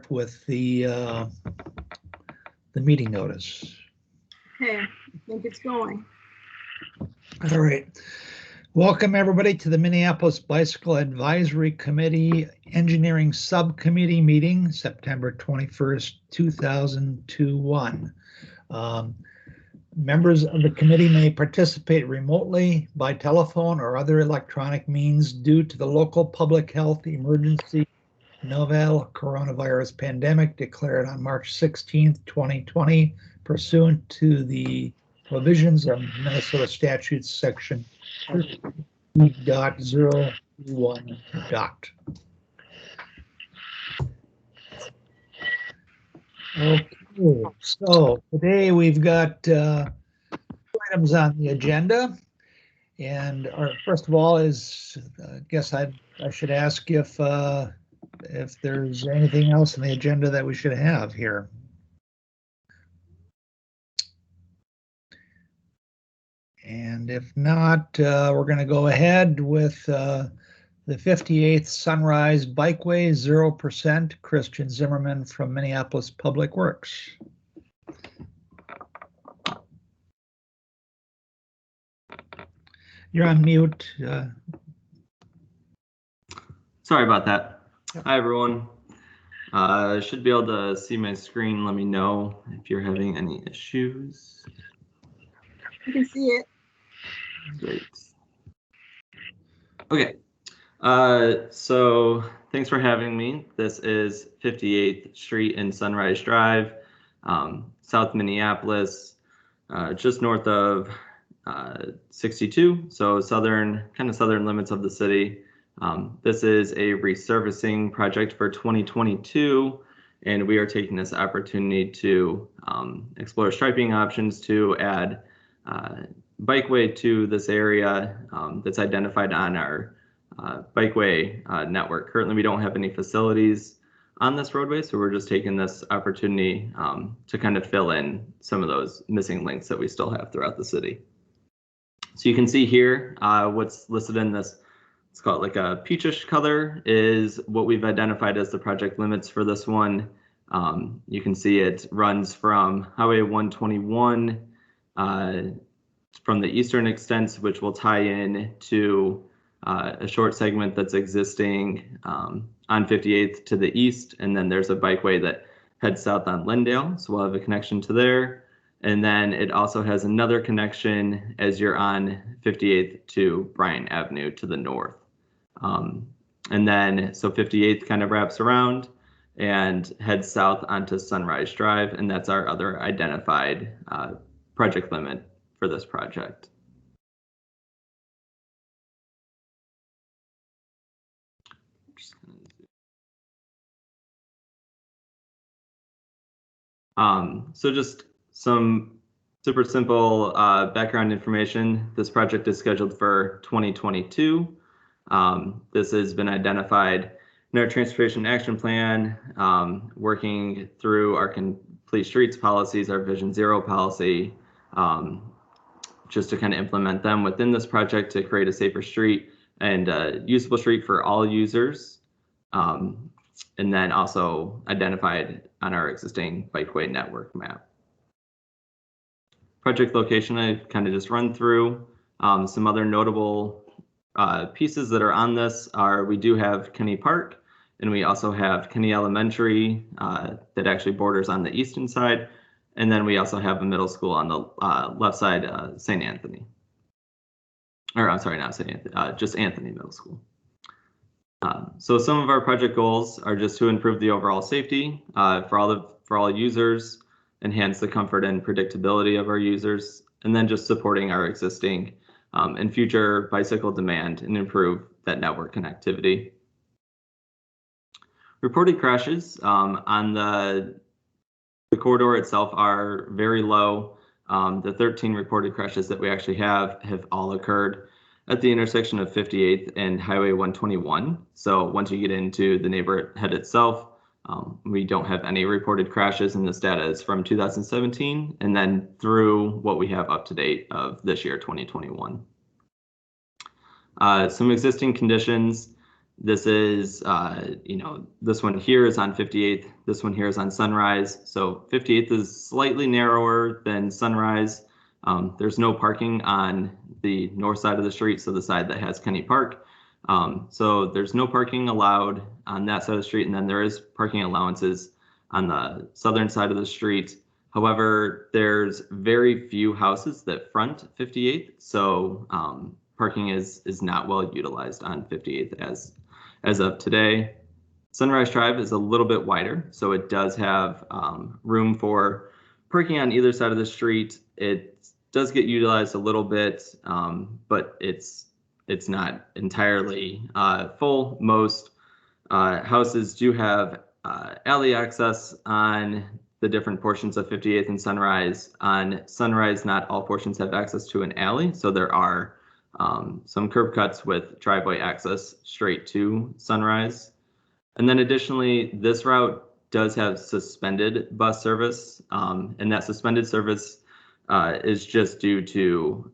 start with the meeting notice. Okay, I think it's going. All right. Welcome everybody to the Minneapolis Bicycle Advisory Committee Engineering Subcommittee meeting, September 21st, 2021. Members of the committee may participate remotely by telephone or other electronic means due to the local public health emergency novel coronavirus pandemic declared on March 16th, 2020, pursuant to the provisions of Minnesota statutes section 13.01. Okay, so today we've got items on the agenda, and first of all is, I guess I should ask if there's anything else on the agenda that we should have here. And if not, we're going to go ahead with the 58th Sunrise Bikeway 0%, Christian Zimmerman from Minneapolis Public Works. You're on mute. Sorry about that. Hi, everyone. Should be able to see my screen. Let me know if you're having any issues. You can see it. Great. Okay. So thanks for having me. This is 58th Street and Sunrise Drive, South Minneapolis, just north of 62, so southern limits of the city. This is a resurfacing project for 2022, and we are taking this opportunity to explore striping options to add bikeway to this area that's identified on our bikeway network. Currently, we don't have any facilities on this roadway, so we're just taking this opportunity to kind of fill in some of those missing links that we still have throughout the city. So you can see here what's listed in this, it's called like a peachish color, is what we've identified as the project limits for this one. You can see it runs from Highway 121 from the eastern extent, which will tie in to a short segment that's existing on 58th to the east, and then there's a bikeway that heads south on Lindale, so we'll have a connection to there. And then it also has another connection as you're on 58th to Bryant Avenue to the north. And then, so 58th kind of wraps around and heads south onto Sunrise Drive, and that's our other identified project limit for this project. So just some super simple background information. This project is scheduled for 2022. This has been identified in our Transportation Action Plan, working through our Complete Streets policies, our Vision Zero policy, just to kind of implement them within this project to create a safer street and usable street for all users. And then also identified on our existing bikeway network map. Project location, I kind of just run through. Some other notable pieces that are on this are, we do have Kenny Park, and we also have Kenny Elementary that actually borders on the eastern side. And then we also have a middle school on the left side, St. Anthony. Or I'm sorry, not St. Anthony, just Anthony Middle School. So some of our project goals are just to improve the overall safety for all users, enhance the comfort and predictability of our users, and then just supporting our existing and future bicycle demand and improve that network connectivity. Reported crashes on the corridor itself are very low. The 13 reported crashes that we actually have all occurred at the intersection of 58th and Highway 121. So once you get into the neighborhood itself, we don't have any reported crashes, and this data is from 2017 and then through what we have up to date of this year, 2021. Some existing conditions This is, this one here is on 58th. This one here is on Sunrise. So 58th is slightly narrower than Sunrise. There's no parking on the north side of the street, so the side that has Kenny Park. So there's no parking allowed on that side of the street, and then there is parking allowances on the southern side of the street. However, there's very few houses that front 58th, so parking is not well utilized on 58th as of today. Sunrise Drive is a little bit wider, so it does have room for parking on either side of the street. It does get utilized a little bit, but it's not entirely full. Most houses do have alley access on the different portions of 58th and Sunrise. On Sunrise, not all portions have access to an alley, so there are some curb cuts with driveway access straight to Sunrise. And then additionally, this route does have suspended bus service, and that suspended service is just due to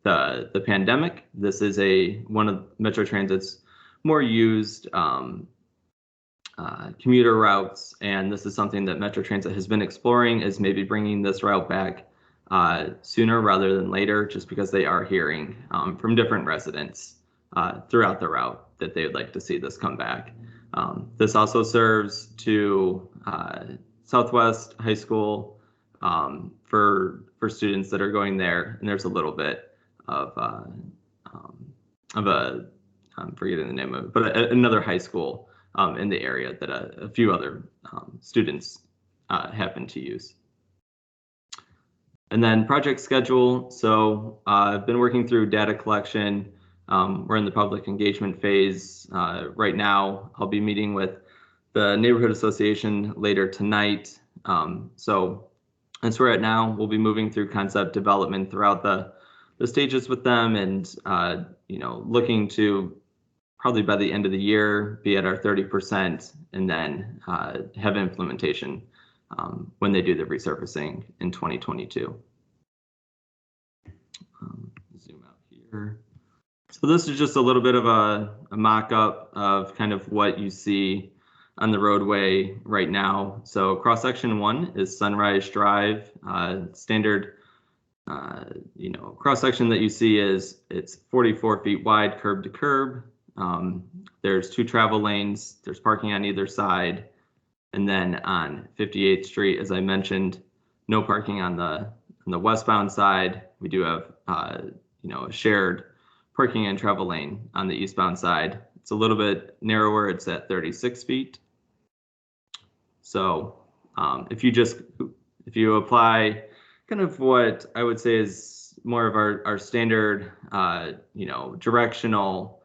the pandemic. This is one of Metro Transit's more used commuter routes, and this is something that Metro Transit has been exploring, is maybe bringing this route back sooner rather than later, just because they are hearing from different residents throughout the route that they would like to see this come back. This also serves to Southwest High School for students that are going there, and there's a little bit of I'm forgetting the name of it, but another high school in the area that a few other students happen to use. And then project schedule. So I've been working through data collection. We're in the public engagement phase right now. I'll be meeting with the neighborhood association later tonight. So that's where we're at now. We'll be moving through concept development throughout the stages with them, and looking to probably by the end of the year be at our 30%, and then have implementation when they do the resurfacing in 2022. Zoom out here. So this is just a little bit of a mock-up of kind of what you see on the roadway right now. So cross section 1 is Sunrise Drive. Standard cross section that you see is it's 44 feet wide, curb to curb. There's 2 travel lanes. There's parking on either side. And then on 58th Street, as I mentioned, no parking on the westbound side. We do have a shared parking and travel lane on the eastbound side. It's a little bit narrower. It's at 36 feet. So if you apply kind of what I would say is more of our standard directional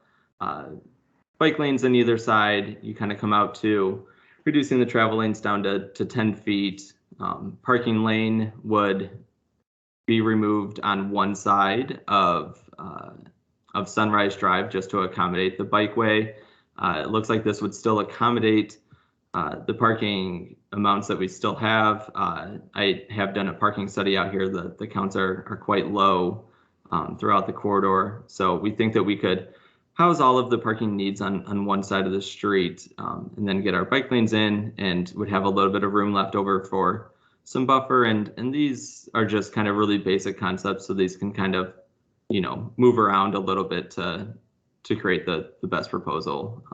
bike lanes on either side, you kind of come out to reducing the travel lanes down to 10 feet. Parking lane would be removed on one side of Sunrise Drive just to accommodate the bikeway. It looks like this would still accommodate the parking amounts that we still have. I have done a parking study out here. The counts are quite low throughout the corridor. So we think that we could house all of the parking needs on one side of the street, and then get our bike lanes in, and would have a little bit of room left over for some buffer. And these are just kind of really basic concepts, so these can kind of move around a little bit to create the best proposal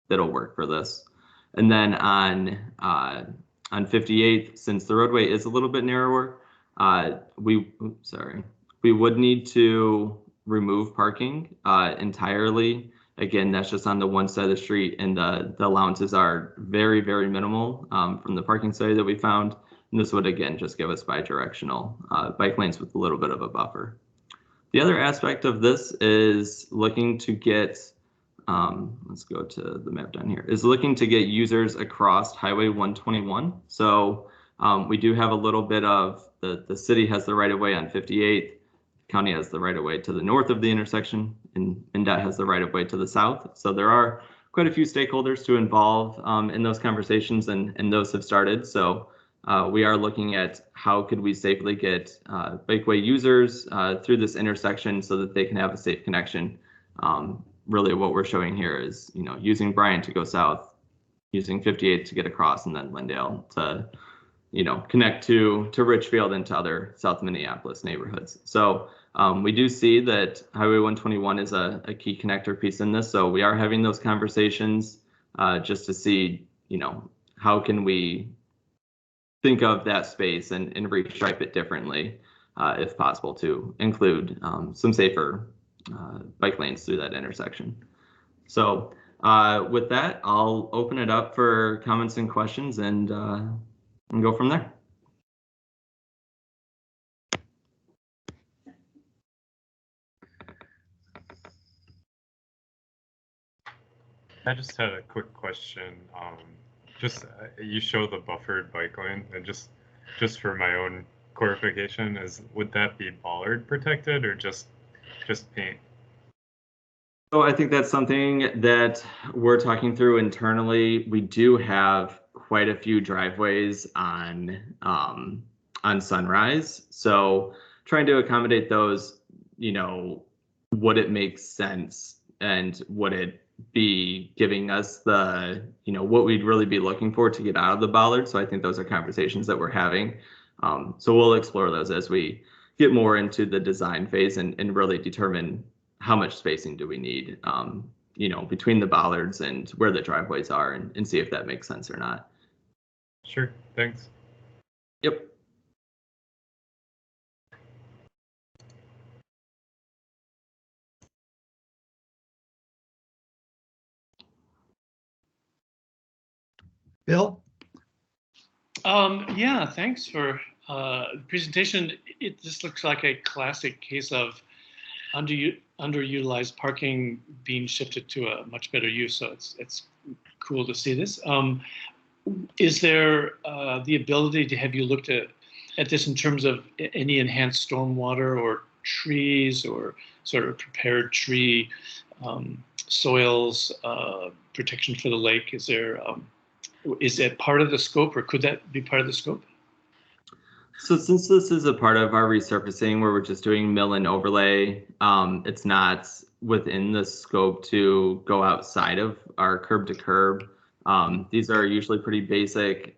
that'll work for this. And then on 58th, since the roadway is a little bit narrower, we would need to remove parking entirely. Again, that's just on the one side of the street, and the allowances are very, very minimal from the parking study that we found. And this would, again, just give us bi-directional bike lanes with a little bit of a buffer. The other aspect of this is looking to get, let's go to the map down here, is looking to get users across Highway 121. So we do have a little bit of, the city has the right of way on 58th, county has the right of way to the north of the intersection, and NDOT has the right of way to the south. So there are quite a few stakeholders to involve in those conversations, and those have started. So we are looking at how could we safely get bikeway users through this intersection so that they can have a safe connection really what we're showing here is, using Bryant to go south, using 58 to get across, and then Lindale to, connect to Richfield and to other South Minneapolis neighborhoods. So we do see that Highway 121 is a key connector piece in this. So we are having those conversations just to see, how can we think of that space and restripe it differently, if possible, to include some safer bike lanes through that intersection. So with that, I'll open it up for comments and questions and go from there. I just had a quick question. You show the buffered bike lane, and just for my own clarification, would that be bollard protected or just paint? So I think that's something that we're talking through internally. We do have quite a few driveways on Sunrise, so trying to accommodate those, would it make sense, and would it be giving us the, what we'd really be looking for to get out of the bollard. So I think those are conversations that we're having. So we'll explore those as we get more into the design phase and really determine how much spacing do we need, between the bollards and where the driveways are, and see if that makes sense or not. Sure, thanks. Yep. Bill? Yeah, thanks for the presentation. It just looks like a classic case of underutilized parking being shifted to a much better use. So it's cool to see this. Is there the ability to have you looked at this in terms of any enhanced stormwater or trees or sort of prepared tree soils protection for the lake? Is that part of the scope, or could that be part of the scope? So since this is a part of our resurfacing where we're just doing mill and overlay, it's not within the scope to go outside of our curb to curb. These are usually pretty basic,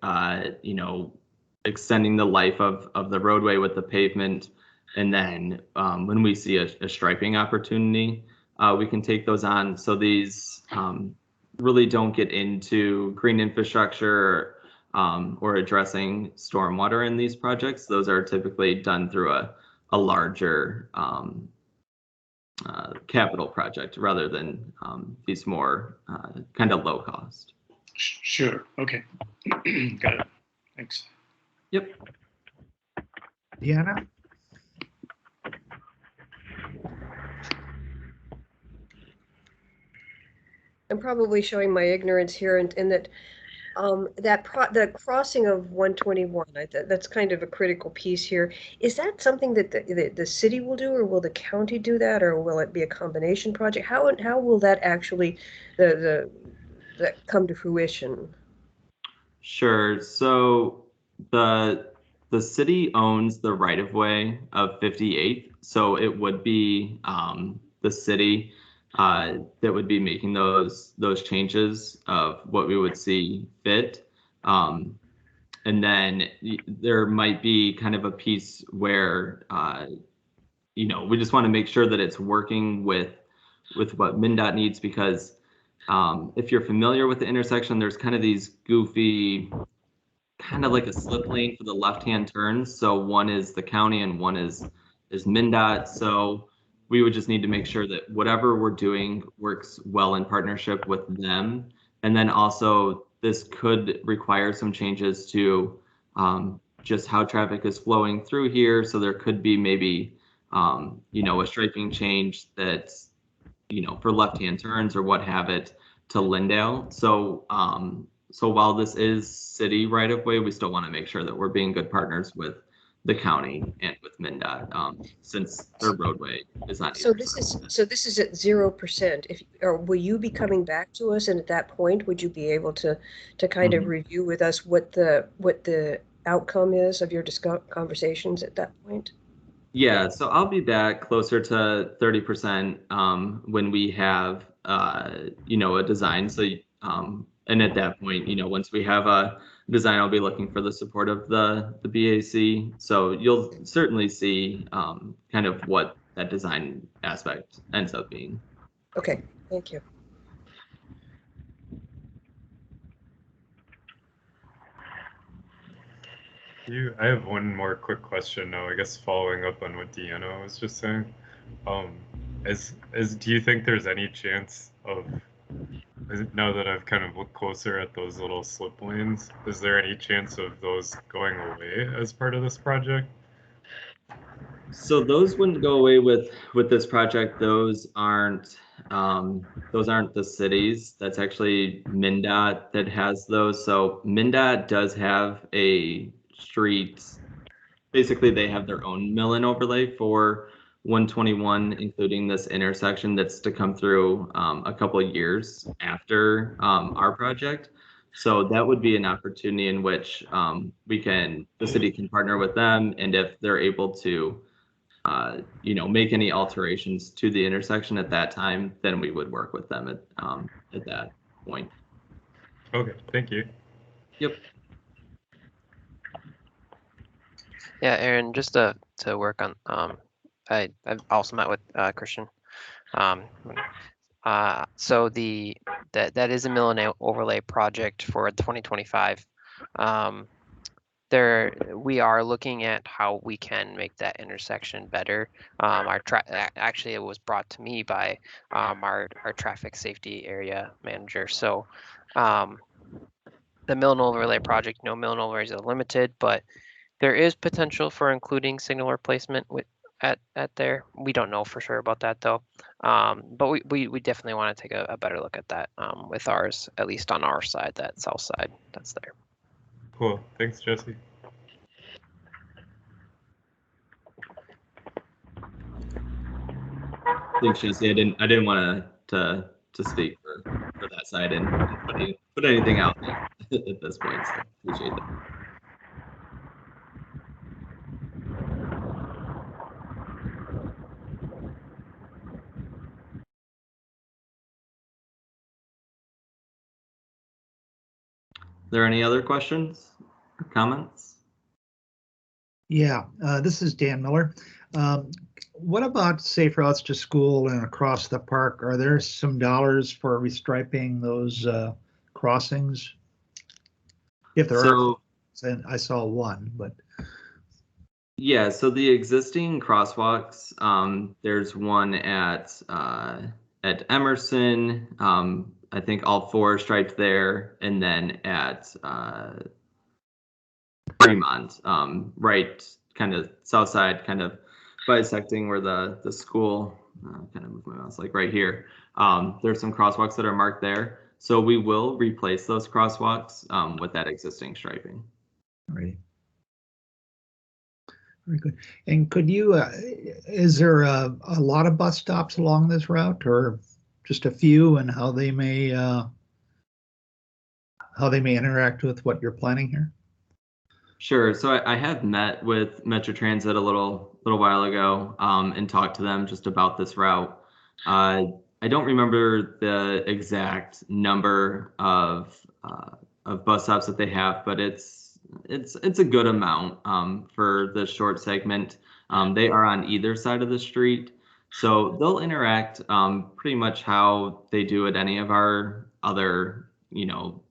extending the life of the roadway with the pavement. And then when we see a striping opportunity, we can take those on. So these really don't get into green infrastructure or addressing stormwater in these projects. Those are typically done through a larger capital project rather than these more kind of low cost. Sure. Okay. Got it. Thanks. Yep. Deanna? I'm probably showing my ignorance here in that the crossing of 121, that's kind of a critical piece here. Is that something that the city will do, or will the county do that, or will it be a combination project? How will that actually that come to fruition? Sure. So the city owns the right of way of 58, so it would be the city that would be making those changes of what we would see fit. And then there might be kind of a piece where we just want to make sure that it's working with what MnDOT needs, because if you're familiar with the intersection, there's kind of these goofy, kind of like a slip lane for the left-hand turns. So one is the county and one is MnDOT. So we would just need to make sure that whatever we're doing works well in partnership with them. And then also this could require some changes to just how traffic is flowing through here. So there could be maybe, a striping change that's, for left-hand turns or what have it to Lindale. So, so while this is city right of way, we still want to make sure that we're being good partners with the county and with MnDOT, since their roadway is not. So this is at 0%. Or will you be coming back to us, and at that point, would you be able to kind of review with us what the outcome is of your conversations at that point? Yeah, so I'll be back closer to 30% when we have you know, a design. So and at that point, you know, once we have a design, I'll be looking for the support of the BAC. So you'll certainly see kind of what that design aspect ends up being. Okay, thank you. I have one more quick question now, I guess following up on what Deanna was just saying. Do you think there's any chance of, now that I've kind of looked closer at those little slip lanes, is there any chance of those going away as part of this project? So those wouldn't go away with this project. Those aren't the cities. That's actually MnDOT that has those. So MnDOT does have a street. Basically, they have their own mill and overlay for 121, including this intersection that's to come through a couple of years after our project. So that would be an opportunity in which the city can partner with them, and if they're able to you know, make any alterations to the intersection at that time, then we would work with them at that point. Okay, thank you. Yep. Yeah, Aaron, just to work on, I've also met with Christian. So that is a mill and overlay project for 2025. We are looking at how we can make that intersection better. Actually, it was brought to me by our traffic safety area manager. So the mill and overlay project, no mill and overlays are limited, but there is potential for including signal replacement at there. We don't know for sure about that though. But we definitely want to take a better look at that with ours, at least on our side, that south side that's there. Cool, thanks, Jesse. Thanks, Jesse. I didn't want to speak for that side and put anything out there at this point. So appreciate that. Are there any other questions or comments? Yeah, this is Dan Miller. What about safe routes to school and across the park? Are there some dollars for restriping those crossings? If there are, and I saw one, but. Yeah, so the existing crosswalks, there's one at Emerson, I think all 4 striped there, and then at Fremont, right, kind of south side, kind of bisecting where the school, kind of move my mouse, like right here. There's some crosswalks that are marked there. So we will replace those crosswalks with that existing striping. Right. Very good. And could you, is there a lot of bus stops along this route, or just a few, and how they may interact with what you're planning here? Sure. So I have met with Metro Transit a little while ago and talked to them just about this route. I don't remember the exact number of bus stops that they have, but it's a good amount for the short segment. They are on either side of the street, so they'll interact pretty much how they do at any of our other, you know,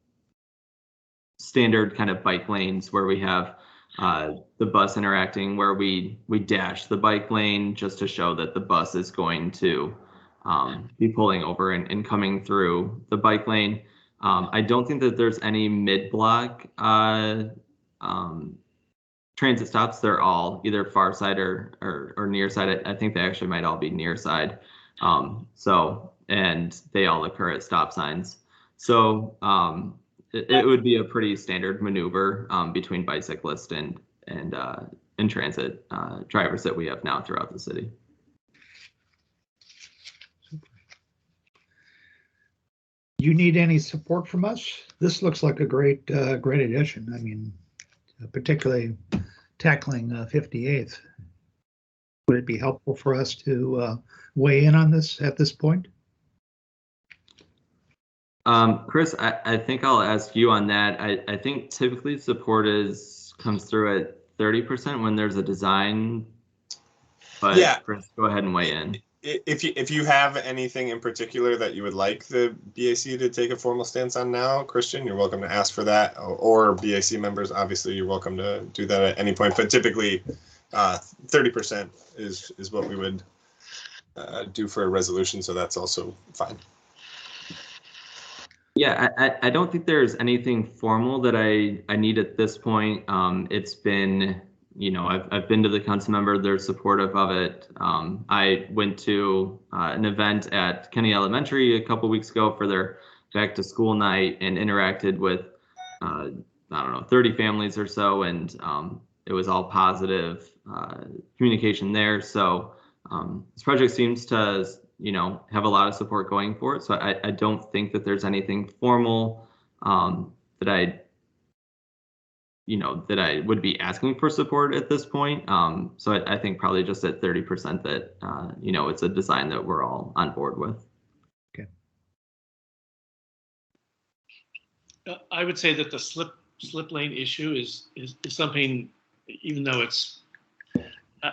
standard kind of bike lanes where we have the bus interacting, where we dash the bike lane just to show that the bus is going to be pulling over and coming through the bike lane. I don't think that there's any mid-block transit stops. They're all either far side or near side. I think they actually might all be near side. And they all occur at stop signs. So it would be a pretty standard maneuver between bicyclists and transit drivers that we have now throughout the city. You need any support from us? This looks like a great addition. I mean, particularly tackling 58th. Would it be helpful for us to weigh in on this at this point? Chris, I think I'll ask you on that. I think typically support comes through at 30% when there's a design, but Yeah. Chris, go ahead and weigh in. If you have anything in particular that you would like the BAC to take a formal stance on now, Christian, you're welcome to ask for that, or BAC members, obviously, you're welcome to do that at any point. But typically, 30% is what we would do for a resolution, so that's also fine. Yeah, I don't think there's anything formal that I need at this point. It's been, you know, I've been to the council member, they're supportive of it. I went to an event at Kenny Elementary a couple weeks ago for their back to school night and interacted with, I don't know, 30 families or so, and it was all positive communication there. So this project seems to, you know, have a lot of support going for it. So I don't think that there's anything formal that I would be asking for support at this point. So I think probably just at 30% that, you know, it's a design that we're all on board with. Okay. I would say that the slip lane issue is something, even though it's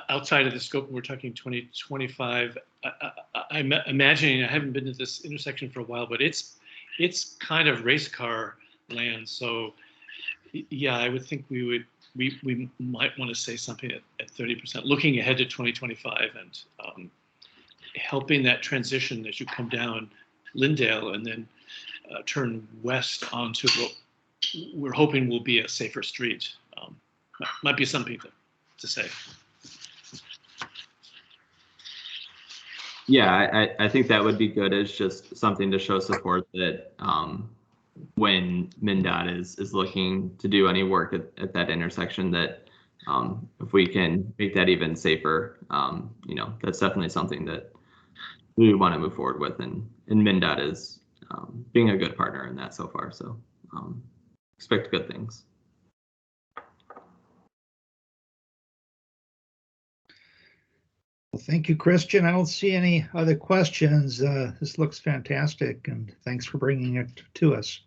outside of the scope, we're talking 2025. I'm imagining, I haven't been to this intersection for a while, but it's kind of race car land. So yeah, I would think we might want to say something at 30%, looking ahead to 2025 and helping that transition as you come down Lyndale and then turn west onto what we're hoping will be a safer street. Might be something to say. Yeah, I think that would be good as just something to show support that when MnDOT is looking to do any work at that intersection, that if we can make that even safer, you know, that's definitely something that we want to move forward with, and MnDOT is being a good partner in that so far. So expect good things. Well, thank you, Christian. I don't see any other questions. This looks fantastic, and thanks for bringing it to us.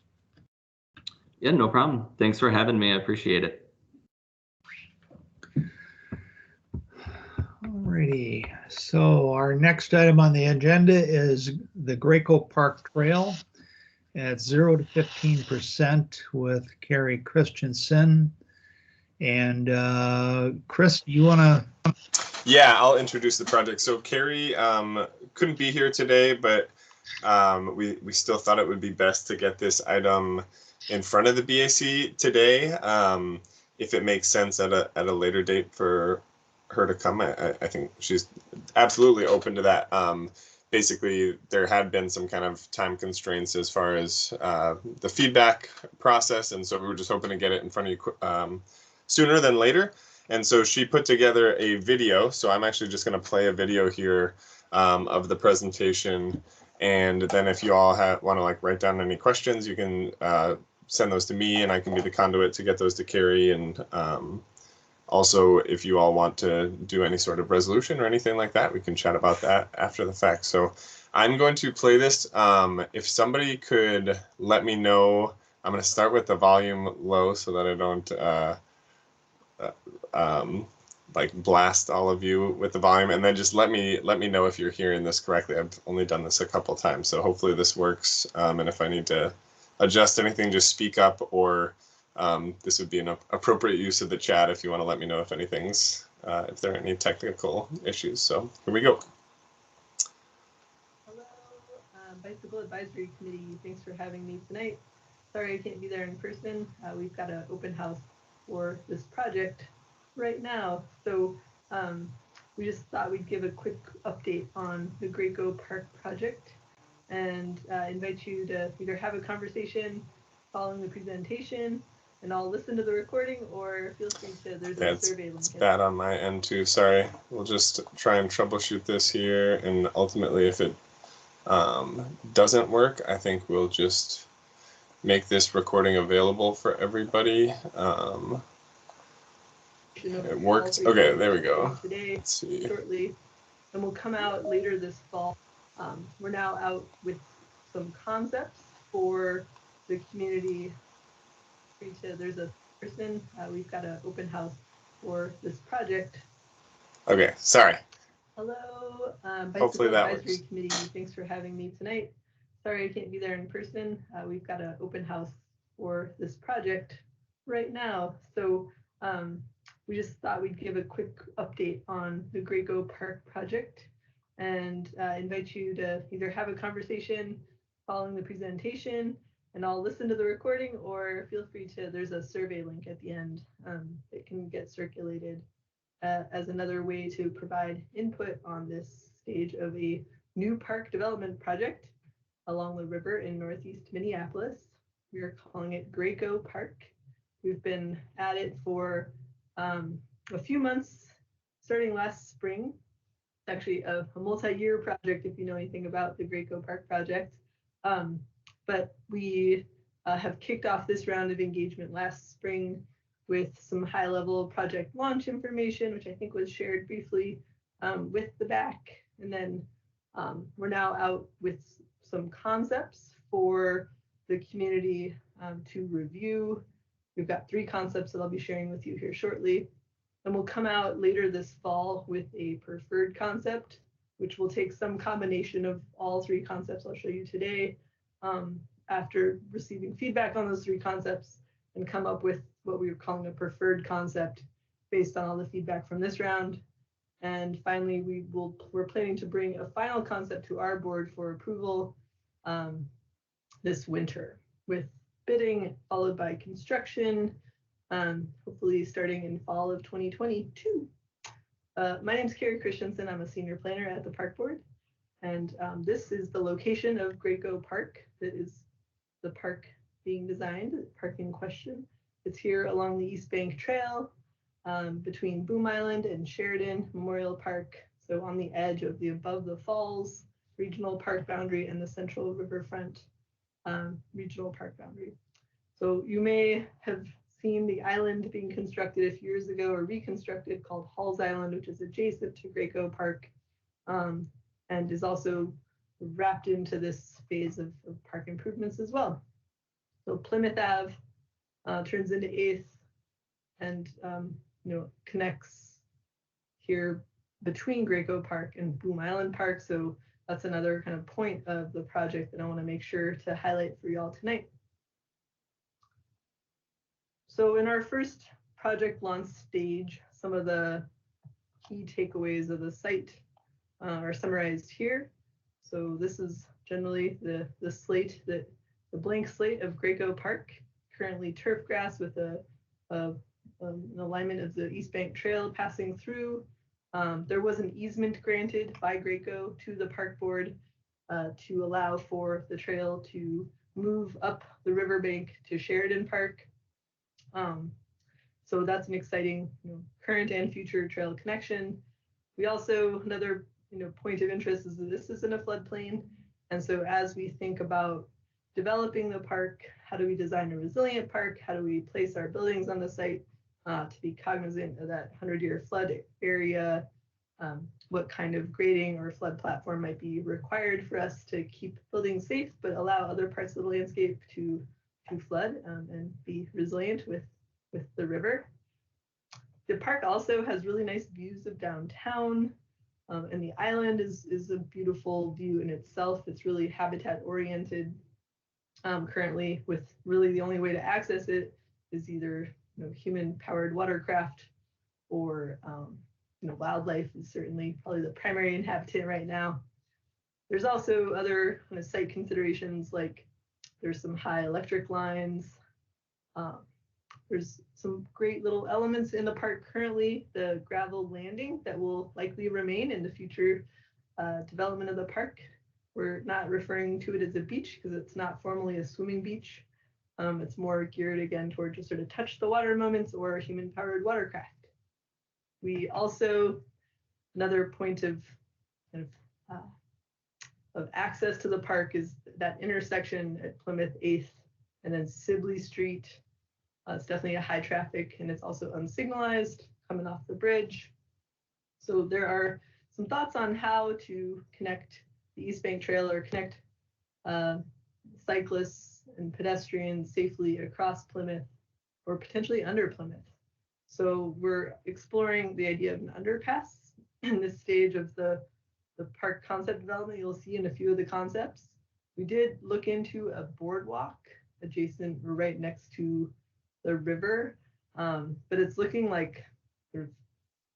Yeah, no problem. Thanks for having me. I appreciate it. Alrighty, so our next item on the agenda is the Graco Park Trail at 0 to 15% with Carrie Christensen. And Chris, you want to? Yeah, I'll introduce the project. So Carrie couldn't be here today, but we still thought it would be best to get this item in front of the BAC today. If it makes sense at a later date for her to come, I think she's absolutely open to that. Basically, there had been some kind of time constraints as far as the feedback process, and so we were just hoping to get it in front of you sooner than later. And so she put together a video. So I'm actually just going to play a video here of the presentation. And then if you all want to like write down any questions, you can send those to me, and I can be the conduit to get those to Carrie. And also, if you all want to do any sort of resolution or anything like that, we can chat about that after the fact. So I'm going to play this. If somebody could let me know, I'm going to start with the volume low so that I don't like blast all of you with the volume, and then just let me know if you're hearing this correctly. I've only done this a couple times, so hopefully this works. And if I need to adjust anything, just speak up, or this would be an appropriate use of the chat if you want to let me know if anything's if there are any technical issues. So here we go. Hello, Bicycle Advisory Committee. Thanks for having me tonight. Sorry I can't be there in person. We've got an open house for this project right now. So we just thought we'd give a quick update on the Graco Park project and invite you to either have a conversation following the presentation, and I'll listen to the recording, or feel free to, there's a survey link. It's bad on my end too, sorry. We'll just try and troubleshoot this here, and ultimately if it doesn't work, I think we'll just make this recording available for everybody. It worked. Okay, there we go. Today, Let's see. shortly, and we'll come out later this fall. We're now out with some concepts for the community. There's a person, we've got an open house for this project. Okay, sorry. Hello, Hopefully Bicycle that Advisory works. Committee, thanks for having me tonight. Sorry I can't be there in person. We've got an open house for this project right now. So we just thought we'd give a quick update on the Graco Park project and invite you to either have a conversation following the presentation and I'll listen to the recording, or feel free to, there's a survey link at the end that can get circulated as another way to provide input on this stage of a new park development project along the river in Northeast Minneapolis. We are calling it Graco Park. We've been at it for a few months, starting last spring. It's actually a multi-year project if you know anything about the Graco Park project. But we have kicked off this round of engagement last spring with some high-level project launch information, which I think was shared briefly with the back. And then we're now out with some concepts for the community to review. We've got 3 concepts that I'll be sharing with you here shortly. And we'll come out later this fall with a preferred concept, which will take some combination of all 3 concepts I'll show you today after receiving feedback on those 3 concepts, and come up with what we were calling a preferred concept based on all the feedback from this round. And finally, we're planning to bring a final concept to our board for approval this winter, with bidding followed by construction, hopefully starting in fall of 2022. My name is Carrie Christensen. I'm a senior planner at the Park Board. And this is the location of Graco Park. That is the park being designed, the park in question. It's here along the East Bank Trail between Boom Island and Sheridan Memorial Park. So on the edge of the Above the Falls regional park boundary and the Central Riverfront regional park boundary. So you may have seen the island being constructed a few years ago or reconstructed called Halls Island, which is adjacent to Graco Park and is also wrapped into this phase of park improvements as well. So Plymouth Ave turns into 8th and connects here between Graco Park and Boom Island Park. So that's another kind of point of the project that I want to make sure to highlight for y'all tonight. So in our first project launch stage, some of the key takeaways of the site are summarized here. So this is generally the blank slate of Graco Park, currently turf grass with an alignment of the East Bank Trail passing through. There was an easement granted by Graco to the Park Board to allow for the trail to move up the riverbank to Sheridan Park. So that's an exciting current and future trail connection. We also, another point of interest is that this is in a floodplain. And so as we think about developing the park, how do we design a resilient park? How do we place our buildings on the site to be cognizant of that 100-year flood area? What kind of grading or flood platform might be required for us to keep buildings safe, but allow other parts of the landscape to flood and be resilient with the river. The park also has really nice views of downtown, and the island is a beautiful view in itself. It's really habitat oriented currently, with really the only way to access it is either human powered watercraft or wildlife is certainly probably the primary inhabitant right now. There's also other kind of site considerations, like there's some high electric lines. There's some great little elements in the park currently, the gravel landing that will likely remain in the future development of the park. We're not referring to it as a beach because it's not formally a swimming beach. It's more geared again toward just sort of touch the water moments or human powered watercraft. We also, another point of access to the park is that intersection at Plymouth 8th and then Sibley Street. It's definitely a high traffic and it's also unsignalized, coming off the bridge. So there are some thoughts on how to connect the East Bank Trail or connect cyclists and pedestrians safely across Plymouth or potentially under Plymouth. So we're exploring the idea of an underpass in this stage of the park concept development. You'll see in a few of the concepts. We did look into a boardwalk adjacent or right next to the river, but it's looking like sort of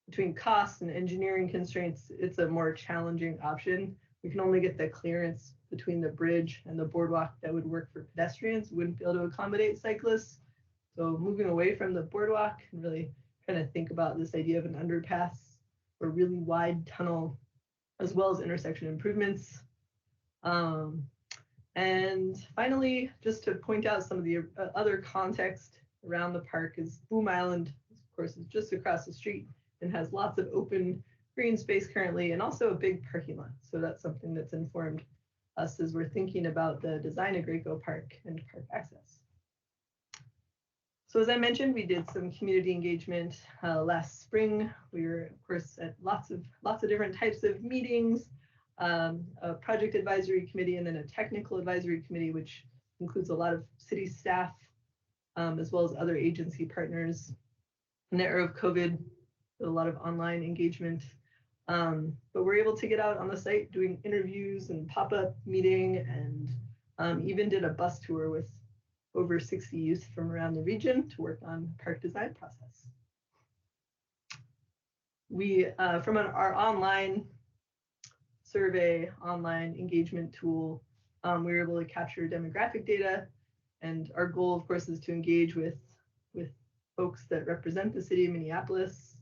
between costs and engineering constraints, it's a more challenging option. We can only get the clearance between the bridge and the boardwalk that would work for pedestrians. We wouldn't be able to accommodate cyclists. So moving away from the boardwalk and really kind of think about this idea of an underpass or really wide tunnel, as well as intersection improvements. And finally, just to point out some of the other context around the park is Boom Island, of course, is just across the street and has lots of open green space currently and also a big parking lot. So that's something that's informed us as we're thinking about the design of Graco Park and park access. So as I mentioned, we did some community engagement last spring. We were, of course, at lots of different types of meetings, a project advisory committee, and then a technical advisory committee, which includes a lot of city staff, as well as other agency partners. In the era of COVID, a lot of online engagement, but we're able to get out on the site doing interviews and pop-up meeting, and even did a bus tour with over 60 youth from around the region to work on park design process. We, from our online survey, online engagement tool, we were able to capture demographic data, and our goal, of course, is to engage with folks that represent the city of Minneapolis.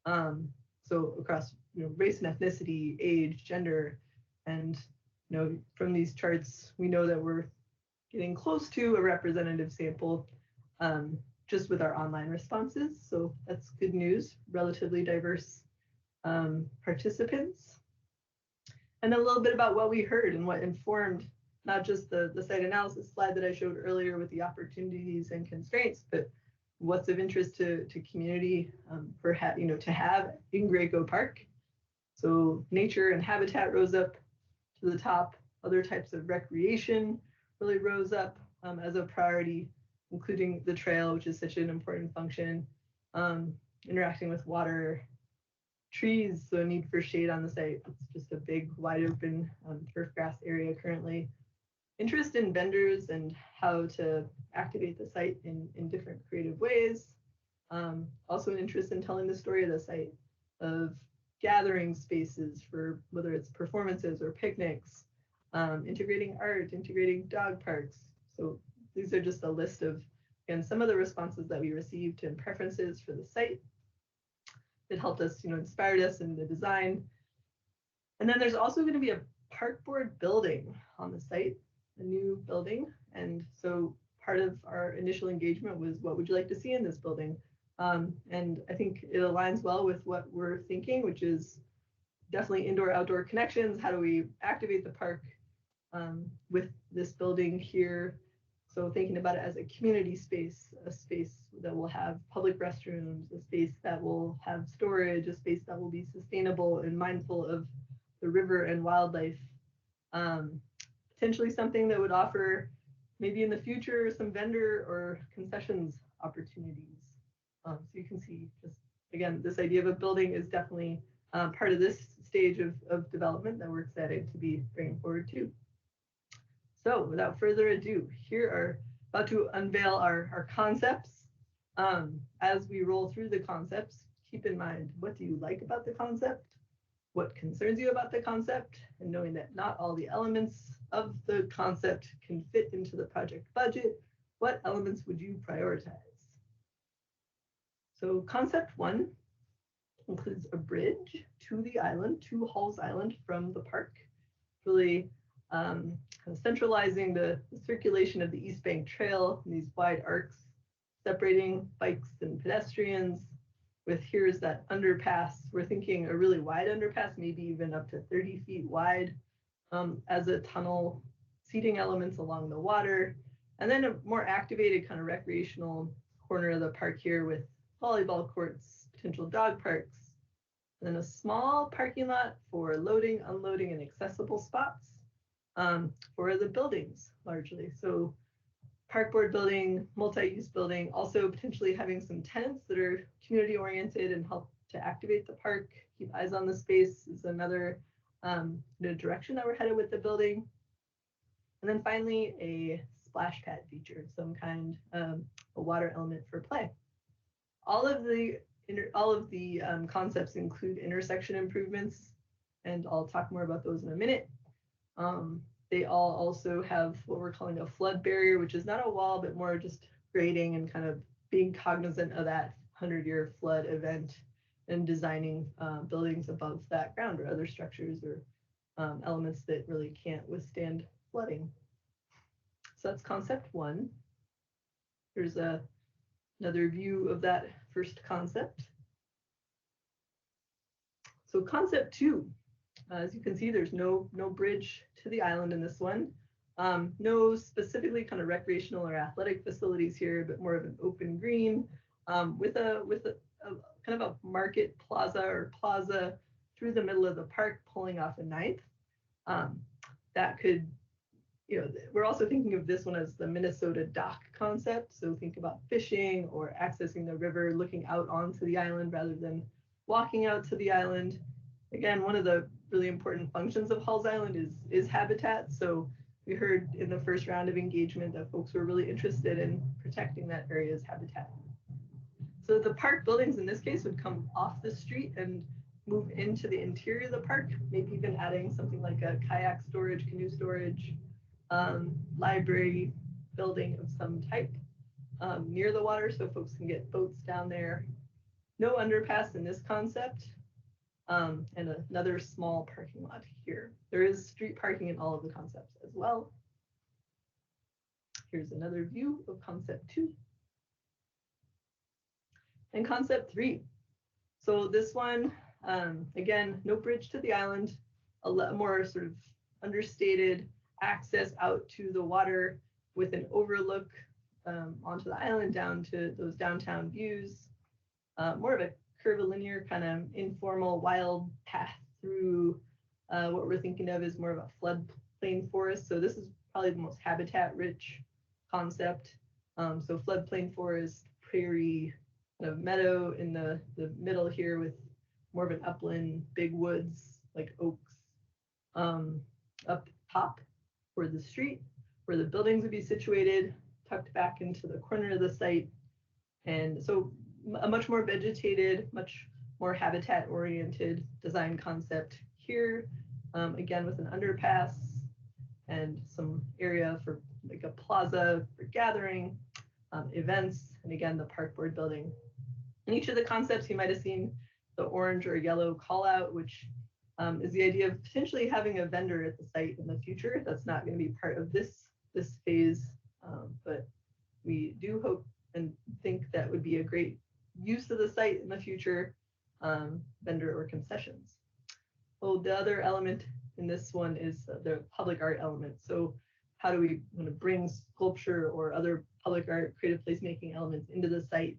So across race and ethnicity, age, gender, and from these charts, we know that we're getting close to a representative sample just with our online responses. So that's good news, relatively diverse participants. And then a little bit about what we heard and what informed not just the site analysis slide that I showed earlier with the opportunities and constraints, but what's of interest to community to have in Graco Park. So nature and habitat rose up to the top. Other types of recreation really rose up as a priority, including the trail, which is such an important function, interacting with water, trees, so a need for shade on the site. It's just a big, wide open turf grass area currently. Interest in vendors and how to activate the site in different creative ways. Also an interest in telling the story of the site, of gathering spaces for whether it's performances or picnics, integrating art, integrating dog parks. So these are just a list of, again, some of the responses that we received and preferences for the site. It helped us, inspired us in the design. And then there's also going to be a park board building on the site, a new building. And so part of our initial engagement was, what would you like to see in this building? And I think it aligns well with what we're thinking, which is definitely indoor-outdoor connections. How do we activate the park with this building here? So thinking about it as a community space, a space that will have public restrooms, a space that will have storage, a space that will be sustainable and mindful of the river and wildlife. Potentially something that would offer maybe in the future some vendor or concessions opportunities. So you can see just, again, this idea of a building is definitely part of this stage of development that we're excited to be bringing forward too. So without further ado, here are about to unveil our concepts. As we roll through the concepts, keep in mind, what do you like about the concept? What concerns you about the concept? And knowing that not all the elements of the concept can fit into the project budget, what elements would you prioritize? So concept 1 includes a bridge to the island, to Halls Island from the park, really kind of centralizing the circulation of the East Bank Trail in these wide arcs, separating bikes and pedestrians. With here's that underpass. We're thinking a really wide underpass, maybe even up to 30 feet wide, as a tunnel, seating elements along the water, and then a more activated kind of recreational corner of the park here with volleyball courts, potential dog parks, and then a small parking lot for loading, unloading, and accessible spots for the buildings largely. So park board building, multi-use building, also potentially having some tenants that are community oriented and help to activate the park, keep eyes on the space is another direction that we're headed with the building. And then finally, a splash pad feature, some kind of a water element for play. All of the concepts include intersection improvements, and I'll talk more about those in a minute. They all also have what we're calling a flood barrier, which is not a wall, but more just grading and kind of being cognizant of that 100-year flood event and designing buildings above that ground or other structures or elements that really can't withstand flooding. So that's concept one. Here's another view of that first concept. So concept two, as you can see, there's no bridge to the island in this one. No specifically kind of recreational or athletic facilities here, but more of an open green with a kind of a market plaza through the middle of the park, pulling off a 9th. That could, we're also thinking of this one as the Minnesota dock concept. So think about fishing or accessing the river, looking out onto the island rather than walking out to the island. Again, one of the really important functions of Halls Island is habitat. So we heard in the first round of engagement that folks were really interested in protecting that area's habitat. So the park buildings in this case would come off the street and move into the interior of the park, maybe even adding something like a kayak storage, canoe storage, library building of some type near the water so folks can get boats down there. No underpass in this concept, and another small parking lot here. There is street parking in all of the concepts as well. Here's another view of concept two. And concept three. So this one, again, no bridge to the island, a lot more sort of understated access out to the water with an overlook onto the island down to those downtown views. More of a curvilinear kind of informal wild path through what we're thinking of is more of a floodplain forest. So this is probably the most habitat rich concept. So floodplain forest, prairie, kind of meadow in the middle here with more of an upland, big woods like oaks up top for the street, where the buildings would be situated, tucked back into the corner of the site. And so a much more vegetated, much more habitat oriented design concept here, again with an underpass and some area for like a plaza for gathering, events, and again the park board building. In each of the concepts you might have seen the orange or yellow call out, which is the idea of potentially having a vendor at the site in the future. That's not going to be part of this phase, but we do hope and think that would be a great use of the site in the future, vendor or concessions. Well, the other element in this one is the public art element. So how do we want to bring sculpture or other public art, creative placemaking elements into the site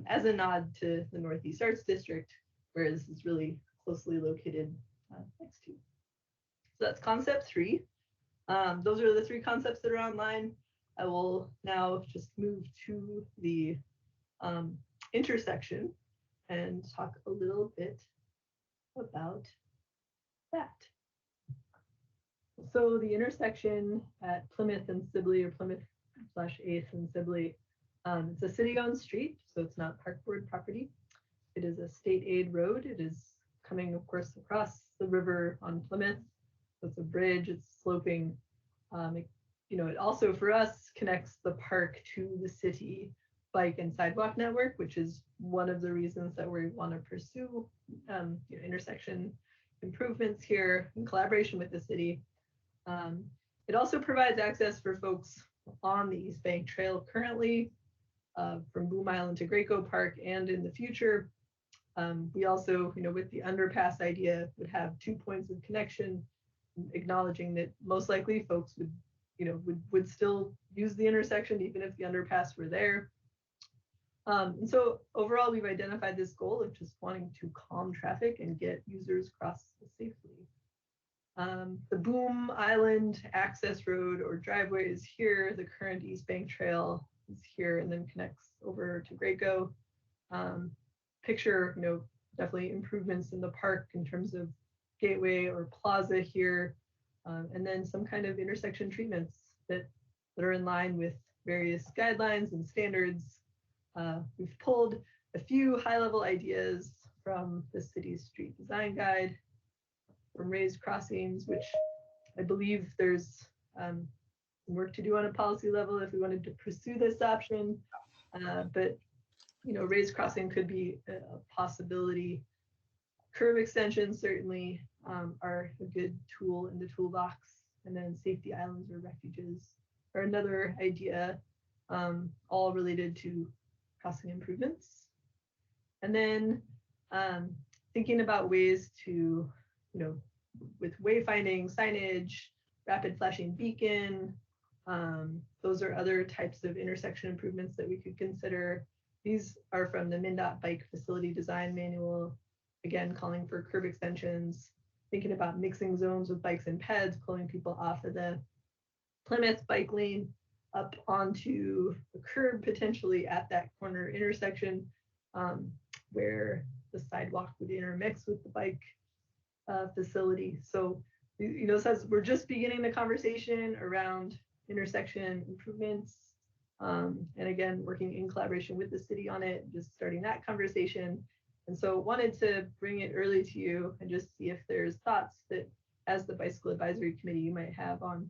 as a nod to the Northeast Arts District, where this is really closely located next to. So that's concept three. Those are the three concepts that are online. I will now just move to the intersection and talk a little bit about that. So the intersection at Plymouth and Sibley, or Plymouth/8th and Sibley, it's a city-owned street, so it's not park board property. It is a state aid road. It is coming, of course, across the river on Plymouth. So it's a bridge, it's sloping. It also, for us, connects the park to the city bike and sidewalk network, which is one of the reasons that we want to pursue intersection improvements here in collaboration with the city. It also provides access for folks on the East Bank Trail currently from Boom Island to Graco Park, and in the future. We also, with the underpass idea, would have 2 points of connection, acknowledging that most likely folks would still use the intersection even if the underpass were there. And so overall, we've identified this goal of just wanting to calm traffic and get users across safely. The Boom Island access road or driveway is here. The current East Bank Trail is here and then connects over to Graco. Picture, definitely improvements in the park in terms of gateway or plaza here, and then some kind of intersection treatments that are in line with various guidelines and standards. We've pulled a few high-level ideas from the city's street design guide, from raised crossings, which I believe there's some work to do on a policy level if we wanted to pursue this option. But raised crossing could be a possibility. Curb extensions certainly are a good tool in the toolbox, and then safety islands or refuges are another idea, all related to crossing improvements. And then thinking about ways to, with wayfinding, signage, rapid flashing beacon, those are other types of intersection improvements that we could consider. These are from the MnDOT Bike Facility Design Manual, again, calling for curb extensions, thinking about mixing zones with bikes and peds, pulling people off of the Plymouth bike lane up onto the curb, potentially at that corner intersection where the sidewalk would intermix with the bike facility. So, says we're just beginning the conversation around intersection improvements. And again, working in collaboration with the city on it, just starting that conversation. And so wanted to bring it early to you and just see if there's thoughts that as the Bicycle Advisory Committee you might have on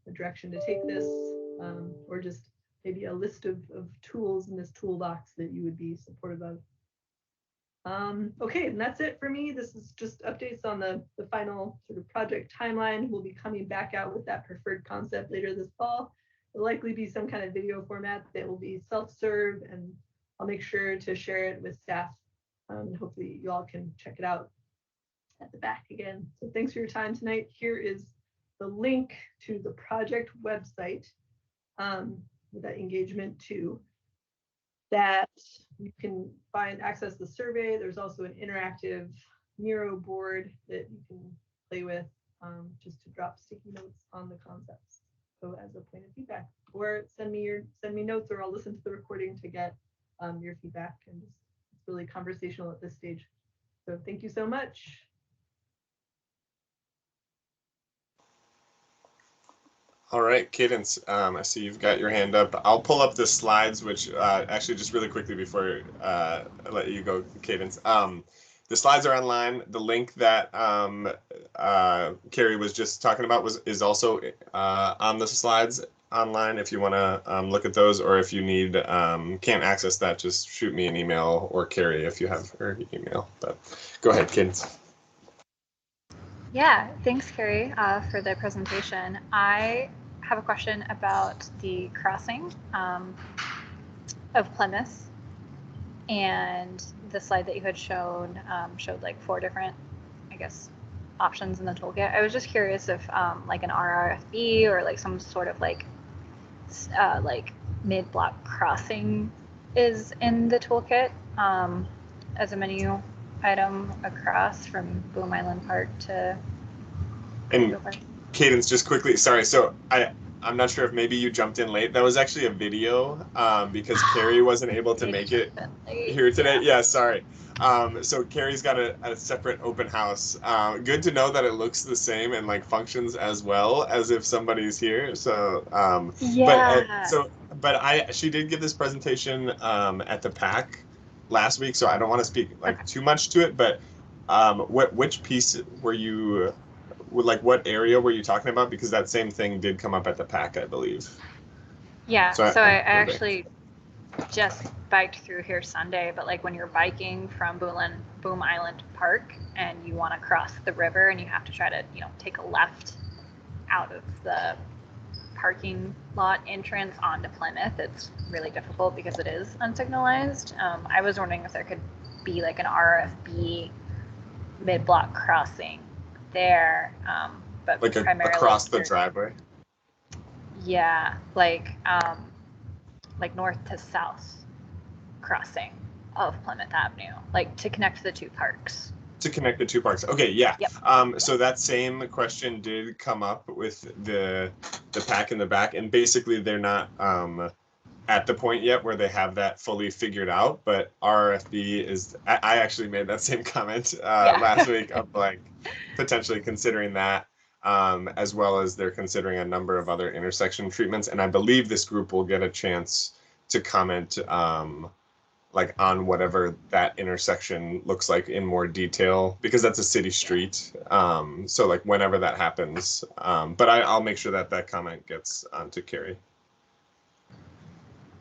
the direction to take this, or just maybe a list of tools in this toolbox that you would be supportive of. Okay, and that's it for me. This is just updates on the final sort of project timeline. We'll be coming back out with that preferred concept later this fall. It'll likely be some kind of video format that will be self-serve, and I'll make sure to share it with staff. And hopefully you all can check it out at the back again. So thanks for your time tonight. Here is the link to the project website with that engagement too, that you can access the survey. There's also an interactive Miro board that you can play with just to drop sticky notes on the concepts. So as a point of feedback, or send me notes, or I'll listen to the recording to get your feedback. And just, it's really conversational at this stage. So thank you so much. All right, Cadence, I see you've got your hand up. I'll pull up the slides, which actually just really quickly before I let you go, Cadence. The slides are online. The link that Carrie was just talking about is also on the slides online if you want to look at those, or if you need can't access that, just shoot me an email, or Carrie if you have her email. But go ahead, Cadence. Yeah, thanks, Carrie, for the presentation. I have a question about the crossing of Plymouth, and the slide that you had shown showed like 4 different, I guess, options in the toolkit. I was just curious if like an RRFB or like some sort of like mid-block crossing is in the toolkit as a menu item across from Boom Island Park to. And Cadence, just quickly, sorry. So I'm not sure if maybe you jumped in late. That was actually a video because Carrie wasn't able to make it here today. Yeah, sorry. So Carrie's got a separate open house. Good to know that it looks the same and like functions as well as if somebody's here. So yeah. But she did give this presentation at the PAC last week, so I don't want to speak like too much to it. But which piece were you? Like what area were you talking about? Because that same thing did come up at the PAC, I believe. Yeah, so I actually just biked through here Sunday, but like when you're biking from Boom Island Park and you want to cross the river and you have to try to, take a left out of the parking lot entrance onto Plymouth, it's really difficult because it is unsignalized. I was wondering if there could be like an RFB mid-block crossing there, but like primarily across the driveway. Yeah, like north to south crossing of Plymouth Avenue, like to connect the two parks. To connect the two parks. Okay, yeah. Yep. So that same question did come up with the pack in the back, and basically they're not at the point yet where they have that fully figured out. But RFB is. I actually made that same comment last week of like potentially considering that, as well as they're considering a number of other intersection treatments. And I believe this group will get a chance to comment like on whatever that intersection looks like in more detail, because that's a city street. So like whenever that happens, but I'll make sure that that comment gets onto Carrie.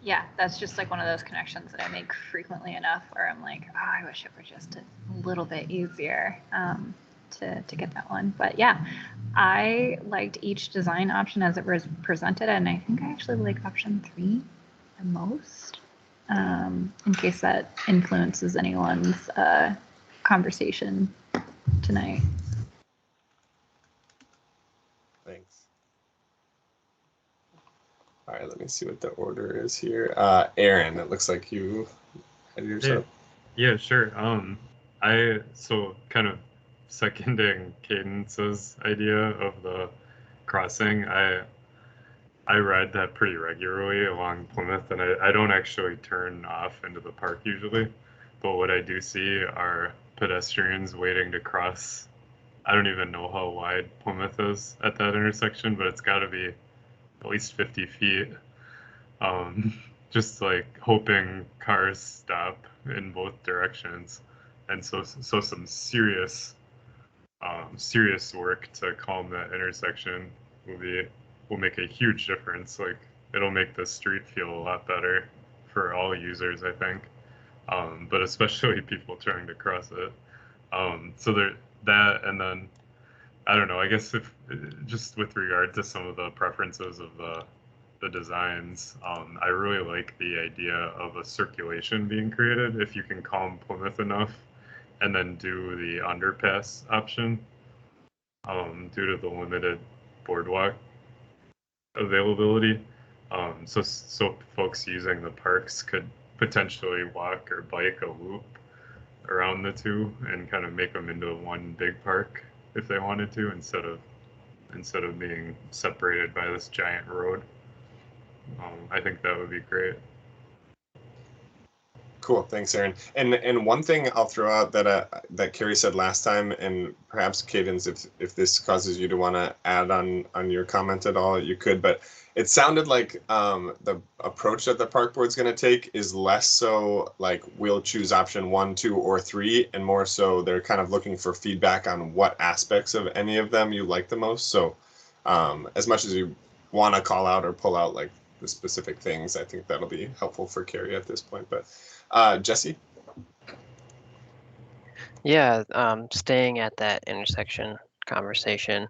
Yeah, that's just like one of those connections that I make frequently enough where I'm like, oh, I wish it were just a little bit easier to get that one. But yeah, I liked each design option as it was presented, and I think I actually like option 3 the most, in case that influences anyone's conversation tonight. Thanks. All right, let me see what the order is here. Aaron, it looks like you had yours up. Yeah, sure. So kind of seconding Cadence's idea of the crossing, I ride that pretty regularly along Plymouth, and I don't actually turn off into the park usually, but what I do see are pedestrians waiting to cross. I don't even know how wide Plymouth is at that intersection, but it's got to be at least 50 feet. Just like hoping cars stop in both directions, and so some serious work to calm that intersection will make a huge difference. Like it'll make the street feel a lot better for all users, I think, but especially people trying to cross it. So that, and then I don't know. I guess if just with regard to some of the preferences of the designs, I really like the idea of a circulation being created if you can calm Plymouth enough, and then do the underpass option, due to the limited boardwalk availability. So folks using the parks could potentially walk or bike a loop around the two and kind of make them into one big park if they wanted to, instead of being separated by this giant road. I think that would be great. Cool, thanks, Aaron. And one thing I'll throw out that Carrie said last time, and perhaps Cadence, if this causes you to want to add on your comment at all, you could. But it sounded like the approach that the park board's going to take is less so like we'll choose option 1, 2, or 3, and more so they're kind of looking for feedback on what aspects of any of them you like the most. So as much as you want to call out or pull out like the specific things, I think that'll be helpful for Carrie at this point. But Jesse? Yeah, staying at that intersection conversation,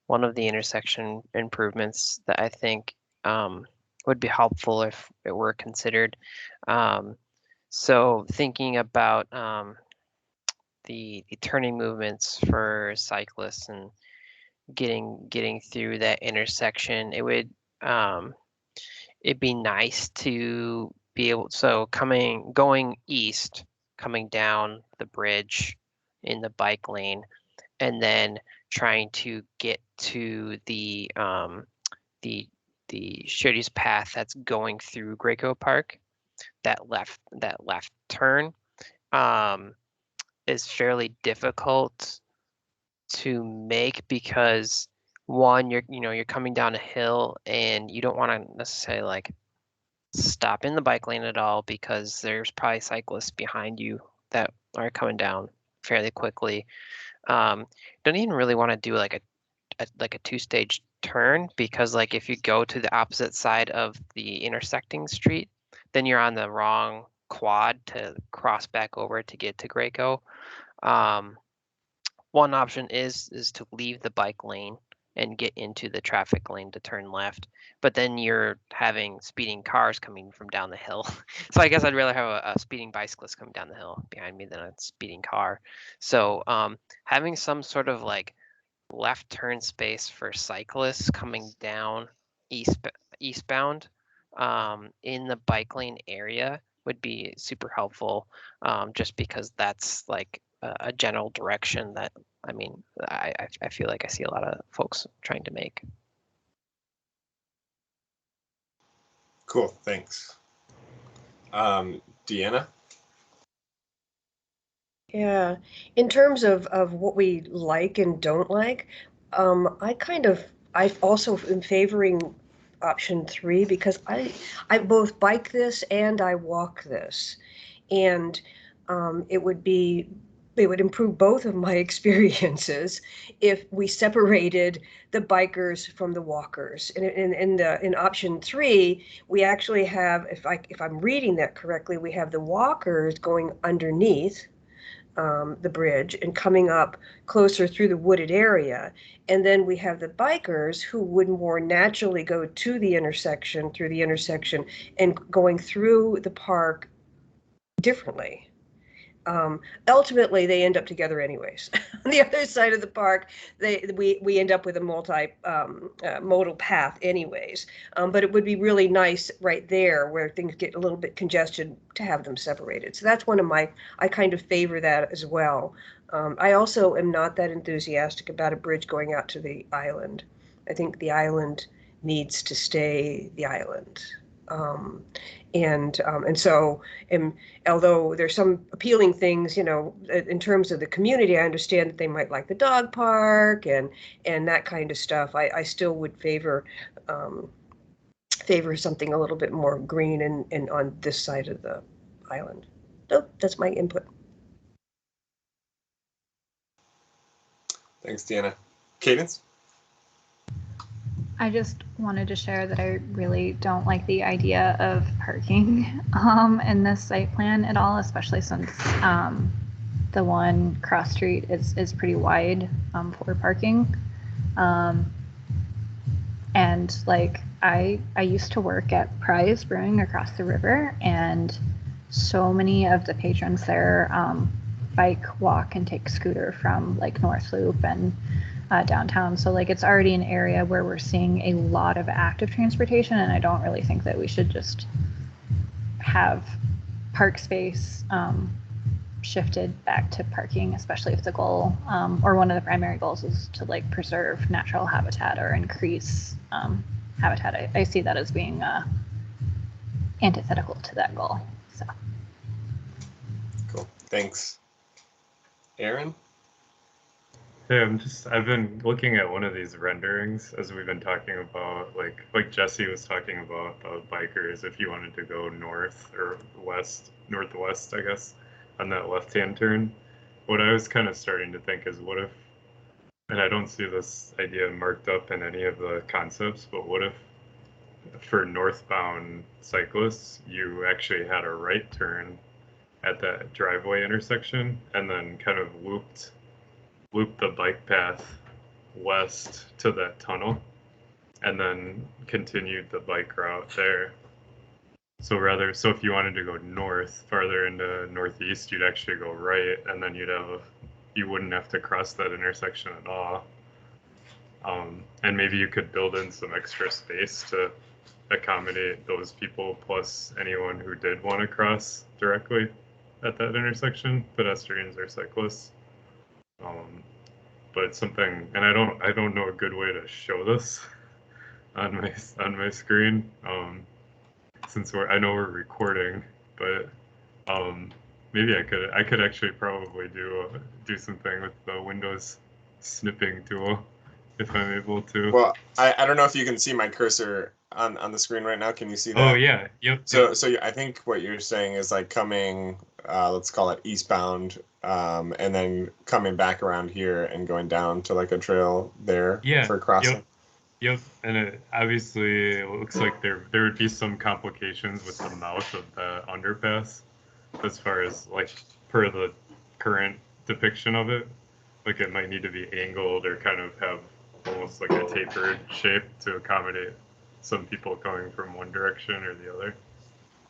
one of the intersection improvements that I think would be helpful if it were considered. So thinking about the turning movements for cyclists and getting through that intersection, it'd be nice to be able, so going east, coming down the bridge in the bike lane, and then trying to get to the shared use path that's going through Graco Park. That left turn is fairly difficult to make because one, you're coming down a hill and you don't want to necessarily like stop in the bike lane at all because there's probably cyclists behind you that are coming down fairly quickly. Don't even really want to do like a 2-stage turn, because like if you go to the opposite side of the intersecting street, then you're on the wrong quad to cross back over to get to Graco. One option is to leave the bike lane and get into the traffic lane to turn left, but then you're having speeding cars coming from down the hill. So I guess I'd rather have a speeding bicyclist coming down the hill behind me than a speeding car. So having some sort of like left turn space for cyclists coming down eastbound in the bike lane area would be super helpful, just because that's like a general direction that, I mean, I feel like I see a lot of folks trying to make. Cool, thanks. Deanna? Yeah, in terms of what we like and don't like, I also am favoring option 3 because I both bike this and I walk this, and it would improve both of my experiences if we separated the bikers from the walkers. In option 3, we actually have, if I'm reading that correctly, we have the walkers going underneath the bridge and coming up closer through the wooded area. And then we have the bikers who would more naturally go to the intersection, through the intersection, and going through the park differently. Ultimately, they end up together anyways. On the other side of the park, we end up with a modal path anyways. But it would be really nice right there where things get a little bit congested to have them separated. So that's one of I kind of favor that as well. I also am not that enthusiastic about a bridge going out to the island. I think the island needs to stay the island. And so, although there's some appealing things, in terms of the community, I understand that they might like the dog park and that kind of stuff. I still would favor something a little bit more green and on this side of the island. So that's my input. Thanks, Deanna. Cadence? I just wanted to share that I really don't like the idea of parking in this site plan at all, especially since the one cross street is pretty wide for parking. And like I used to work at Prize Brewing across the river, and so many of the patrons there bike, walk, and take scooter from like North Loop and downtown. So like it's already an area where we're seeing a lot of active transportation, and I don't really think that we should just have park space shifted back to parking, especially if the goal or one of the primary goals is to like preserve natural habitat or increase habitat. I see that as being antithetical to that goal. So Cool, thanks. Aaron? Hey, I've been looking at one of these renderings as we've been talking about, like Jesse was talking about bikers, if you wanted to go north or northwest, I guess, on that left-hand turn. What I was kind of starting to think is what if, and I don't see this idea marked up in any of the concepts, but what if for northbound cyclists, you actually had a right turn at that driveway intersection and then kind of looped the bike path west to that tunnel and then continued the bike route there. So if you wanted to go north, farther into northeast, you'd actually go right, and then you wouldn't have to cross that intersection at all. And maybe you could build in some extra space to accommodate those people plus anyone who did want to cross directly at that intersection, pedestrians or cyclists. But something, and I don't know a good way to show this on my screen, since I know we're recording, but maybe I could actually probably do something with the Windows snipping tool if I'm able to. Well, I don't know if you can see my cursor on the screen right now. Can you see that? Oh yeah, yep. So I think what you're saying is like coming, let's call it eastbound, and then coming back around here and going down to like a trail there for crossing. Yep, and obviously it looks like there would be some complications with the mouth of the underpass, as far as like per the current depiction of it, like it might need to be angled or kind of have almost like a tapered shape to accommodate some people going from one direction or the other.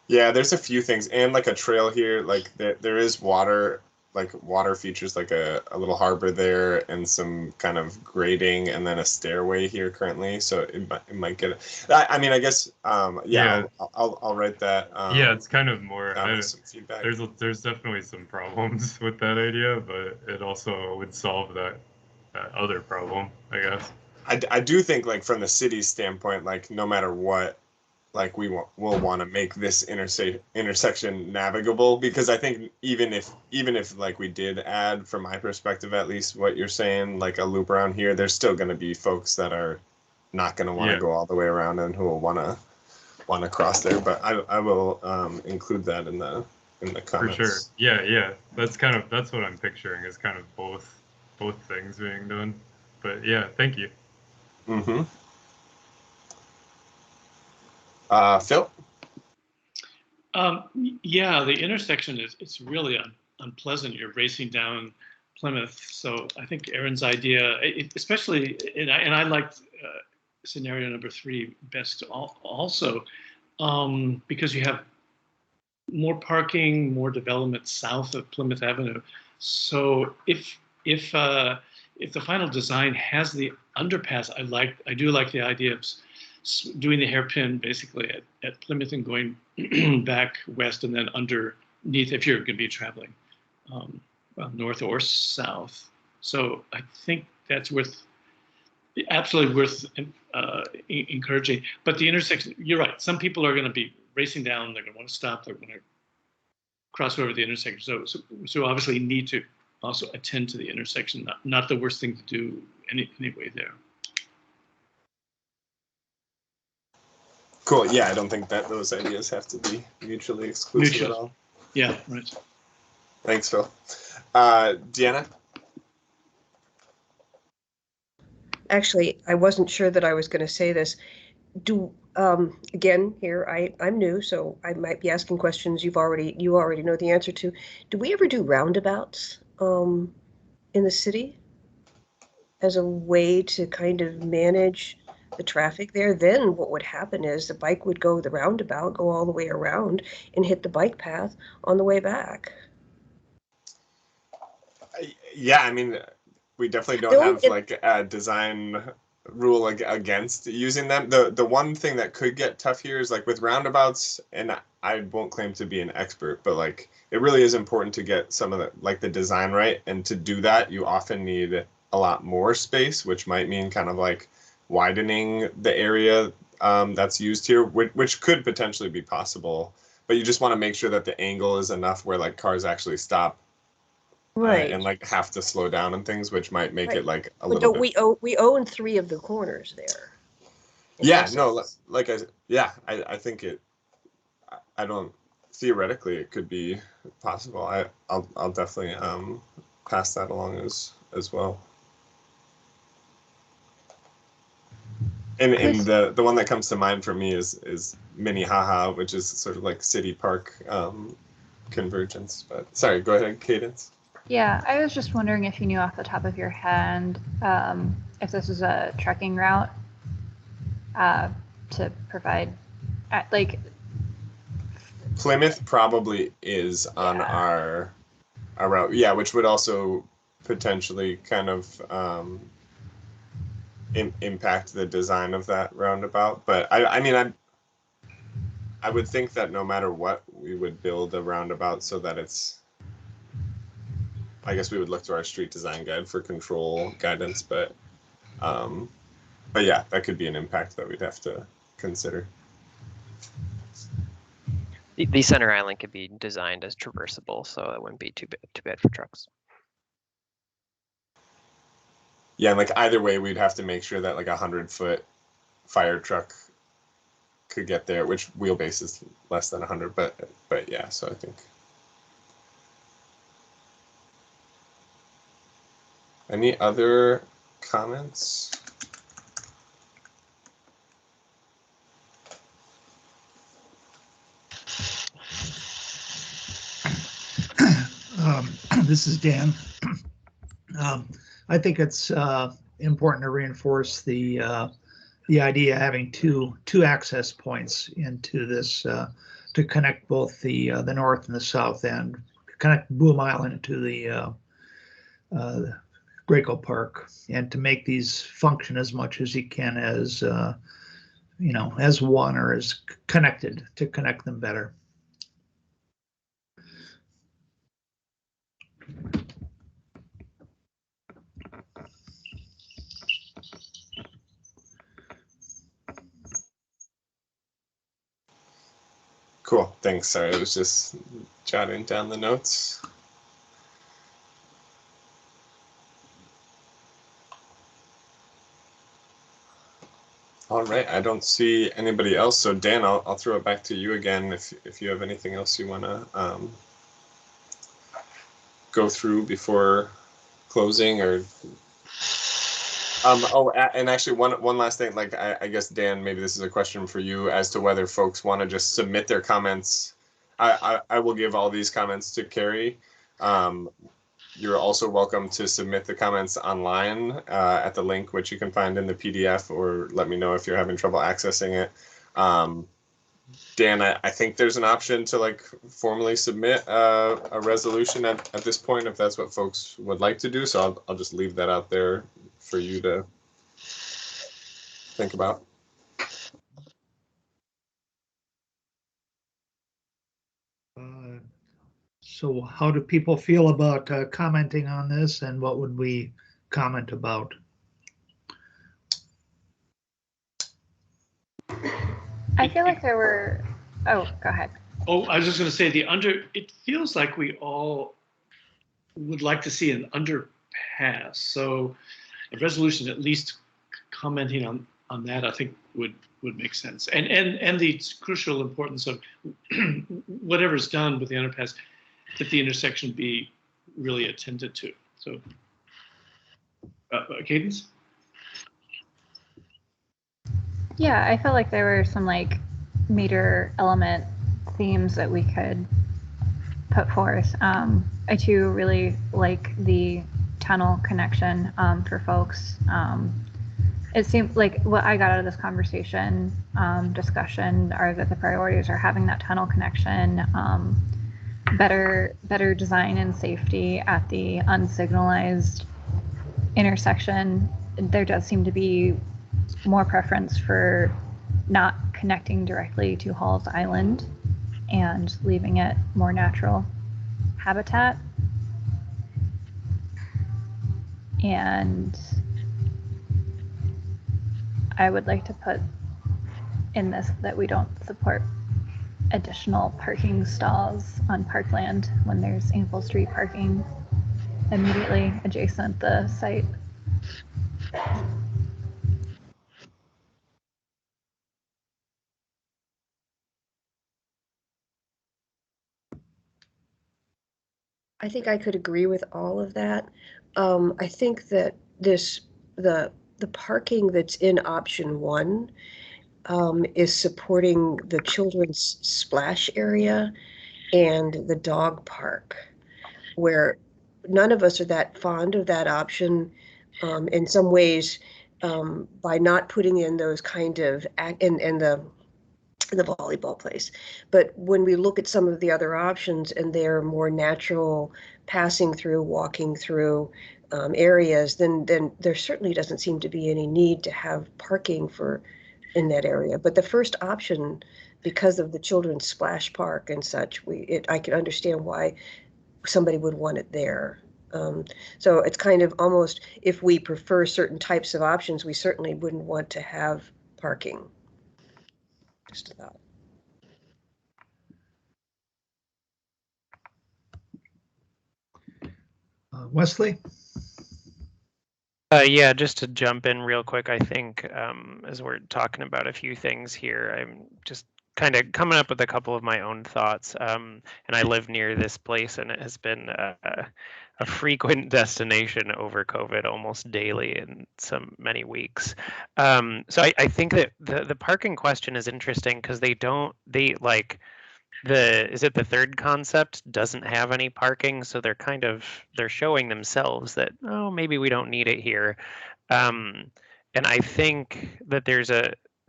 Yeah, there's a few things, and like a trail here, like there is water like water features, like a little harbor there and some kind of grading and then a stairway here currently. So it might get I mean, I guess, yeah. I'll write that. Yeah, it's kind of more, some feedback. There's definitely some problems with that idea, but it also would solve that other problem, I guess. I do think, like, from the city's standpoint, like, no matter what, like, we'll want to make this intersection navigable, because I think even if like we did add, from my perspective at least, what you're saying, like a loop around here, there's still going to be folks that are not going to want to go all the way around and who will want to cross there. But I will include that in the comments. For sure. Yeah. That's what I'm picturing, is kind of both things being done. But yeah, thank you. Mm-hmm. Phil? Yeah, the intersection it's really unpleasant. You're racing down Plymouth, so I think Aaron's idea, especially, and I liked scenario number 3 best also, because you have more parking, more development south of Plymouth Avenue. So if the final design has the underpass, I do like the idea of doing the hairpin basically at Plymouth and going back west and then underneath if you're going to be traveling north or south. So I think that's absolutely worth encouraging. But the intersection, you're right. Some people are going to be racing down. They're going to want to stop. They're going to cross over the intersection. So obviously you need to also attend to the intersection. Not the worst thing to do anyway there. Cool. Yeah, I don't think that those ideas have to be mutually exclusive at all. Yeah, right. Thanks, Phil. Deanna? Actually, I wasn't sure that I was going to say this. Again, here I'm new, so I might be asking questions you already know the answer to. Do we ever do roundabouts in the city as a way to kind of manage the traffic there? Then what would happen is the bike would go the roundabout, go all the way around, and hit the bike path on the way back. Yeah, I mean, we definitely don't have like a design rule against using them. The one thing that could get tough here is, like, with roundabouts, and I won't claim to be an expert, but like it really is important to get some of the design right, and to do that you often need a lot more space, which might mean kind of like widening the area that's used here, which could potentially be possible, but you just want to make sure that the angle is enough where like cars actually stop, right, and like have to slow down and things, which might make it like a little bit. We own 3 of the corners there. Yeah, no, like I think it. I don't, theoretically it could be possible. I'll definitely pass that along as well. And the one that comes to mind for me is Minnehaha, which is sort of like city park convergence. But sorry, go ahead, Cadence. Yeah, I was just wondering if you knew off the top of your head if this is a trekking route to provide, like. Plymouth probably is on our route, yeah, which would also potentially kind of impact the design of that roundabout. But I mean, I would think that no matter what, we would build a roundabout so that it's, I guess we would look to our street design guide for control guidance, but yeah, that could be an impact that we'd have to consider. The center island could be designed as traversable, so it wouldn't be too bad for trucks. Yeah, and like either way, we'd have to make sure that like 100-foot fire truck could get there, which wheelbase is less than 100, but yeah, so I think. Any other comments? This is Dan. I think it's important to reinforce the idea of having two access points into this to connect both the north and the south end, connect Boom Island to the Graco Park, and to make these function as much as you can as as one, or as connected, to connect them better. Cool, thanks. Sorry, I was just jotting down the notes. All right, I don't see anybody else. So Dan, I'll throw it back to you again if you have anything else you want to go through before closing, or and actually one last thing. Like I guess Dan, maybe this is a question for you as to whether folks want to just submit their comments. I will give all these comments to Carrie. You're also welcome to submit the comments online at the link, which you can find in the PDF, or let me know if you're having trouble accessing it. Dan, I think there's an option to like formally submit a resolution at this point, if that's what folks would like to do. So I'll just leave that out there for you to think about. So how do people feel about commenting on this, and what would we comment about? I feel like there were, oh, go ahead. Oh, I was just going to say it feels like we all would like to see an underpass. So a resolution at least commenting on that, I think would make sense. And the crucial importance of whatever's done with the underpass, that the intersection be really attended to. So, Cadence? Yeah, I felt like there were some like major element themes that we could put forth. I too really like the tunnel connection for folks. It seemed like what I got out of this conversation, discussion, are that the priorities are having that tunnel connection, better design and safety at the unsignalized intersection. There does seem to be more preference for not connecting directly to Halls Island and leaving it more natural habitat. And I would like to put in this that we don't support additional parking stalls on parkland when there's ample street parking immediately adjacent the site. I think I could agree with all of that. I think that the parking that's in option 1 is supporting the children's splash area and the dog park, where none of us are that fond of that option. In some ways, by not putting in those kind of in the volleyball place. But when we look at some of the other options, and they're more natural, passing through, walking through areas, then there certainly doesn't seem to be any need to have parking in that area. But the first option, because of the children's splash park and such, I can understand why somebody would want it there. So it's kind of almost, if we prefer certain types of options, we certainly wouldn't want to have parking. Just a thought. Wesley? Yeah, just to jump in real quick, I think as we're talking about a few things here, I'm just kind of coming up with a couple of my own thoughts. And I live near this place, and it has been a frequent destination over COVID, almost daily in many weeks. So I think that the parking question is interesting, because is it the third concept doesn't have any parking, so they're showing themselves that, oh, maybe we don't need it here. And I think that there's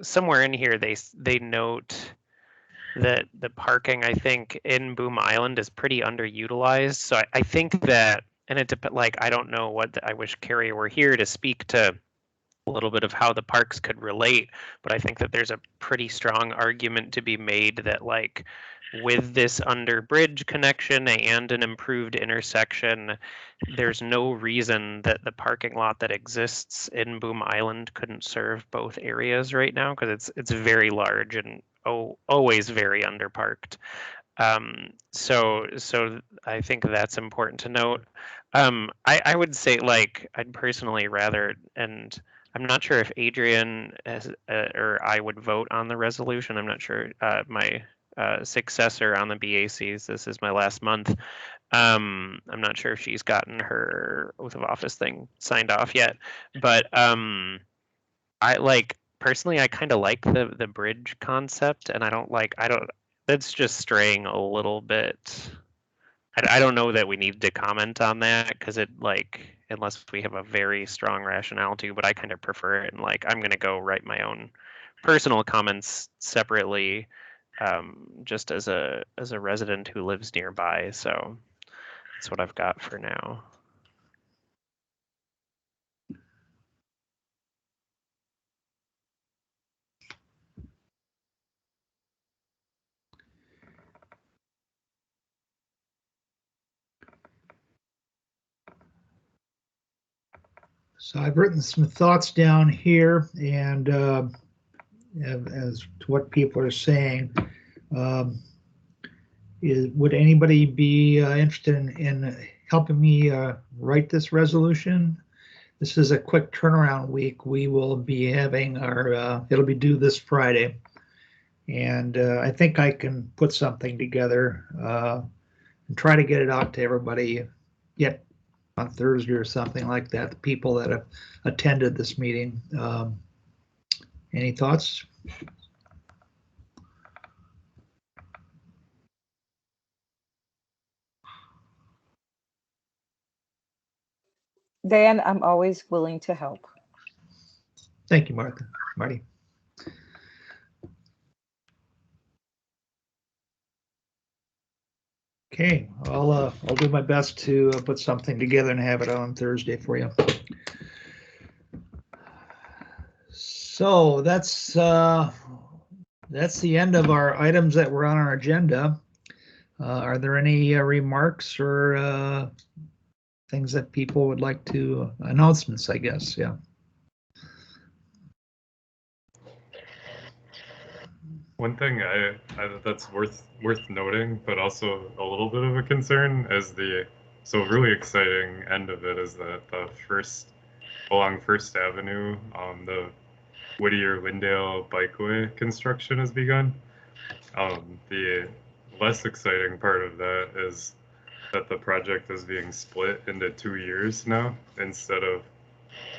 somewhere in here they note that the parking, I think, in Boom Island is pretty underutilized. So I think that, and it depends, like, I don't know what, I wish Carrie were here to speak to a little bit of how the parks could relate, but I think that there's a pretty strong argument to be made that, like, with this under bridge connection and an improved intersection, there's no reason that the parking lot that exists in Boom Island couldn't serve both areas right now, because it's very large and always very underparked. So I think that's important to note. I would say, like, I'd personally rather, and I'm not sure if Adrian has, or I would vote on the resolution. I'm not sure. My successor on the BACs, this is my last month. I'm not sure if she's gotten her oath of office thing signed off yet, but personally, I kind of like the bridge concept, and I don't, that's just straying a little bit. I don't know that we need to comment on that, because it, like, unless we have a very strong rationale to, but I kind of prefer it, and, like, I'm going to go write my own personal comments separately, just as a resident who lives nearby. So that's what I've got for now. So I've written some thoughts down here, and as to what people are saying. Would anybody be interested in helping me write this resolution? This is a quick turnaround week. We will be having our, it'll be due this Friday. And I think I can put something together and try to get it out to everybody yet on Thursday or something like that, the people that have attended this meeting. Any thoughts? Dan, I'm always willing to help. Thank you, Marty. Okay, I'll do my best to put something together and have it on Thursday for you. So that's the end of our items that were on our agenda. Are there any remarks or things that people would like to, announcements, I guess, yeah. One thing I that's worth noting, but also a little bit of a concern, is so really exciting end of it is that the along First Avenue, the Whittier-Lyndale bikeway construction has begun. The less exciting part of that is that the project is being split into 2 years now instead of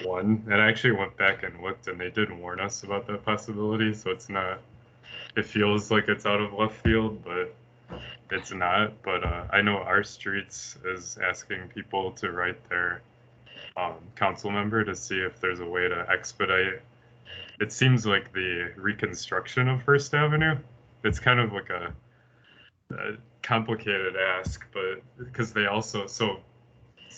one. And I actually went back and looked, and they did warn us about that possibility, so it's not, it feels like it's out of left field, but it's not. But I know Our Streets is asking people to write their council member to see if there's a way to expedite. It seems like the reconstruction of First Avenue, it's kind of like a complicated ask, but because they also, so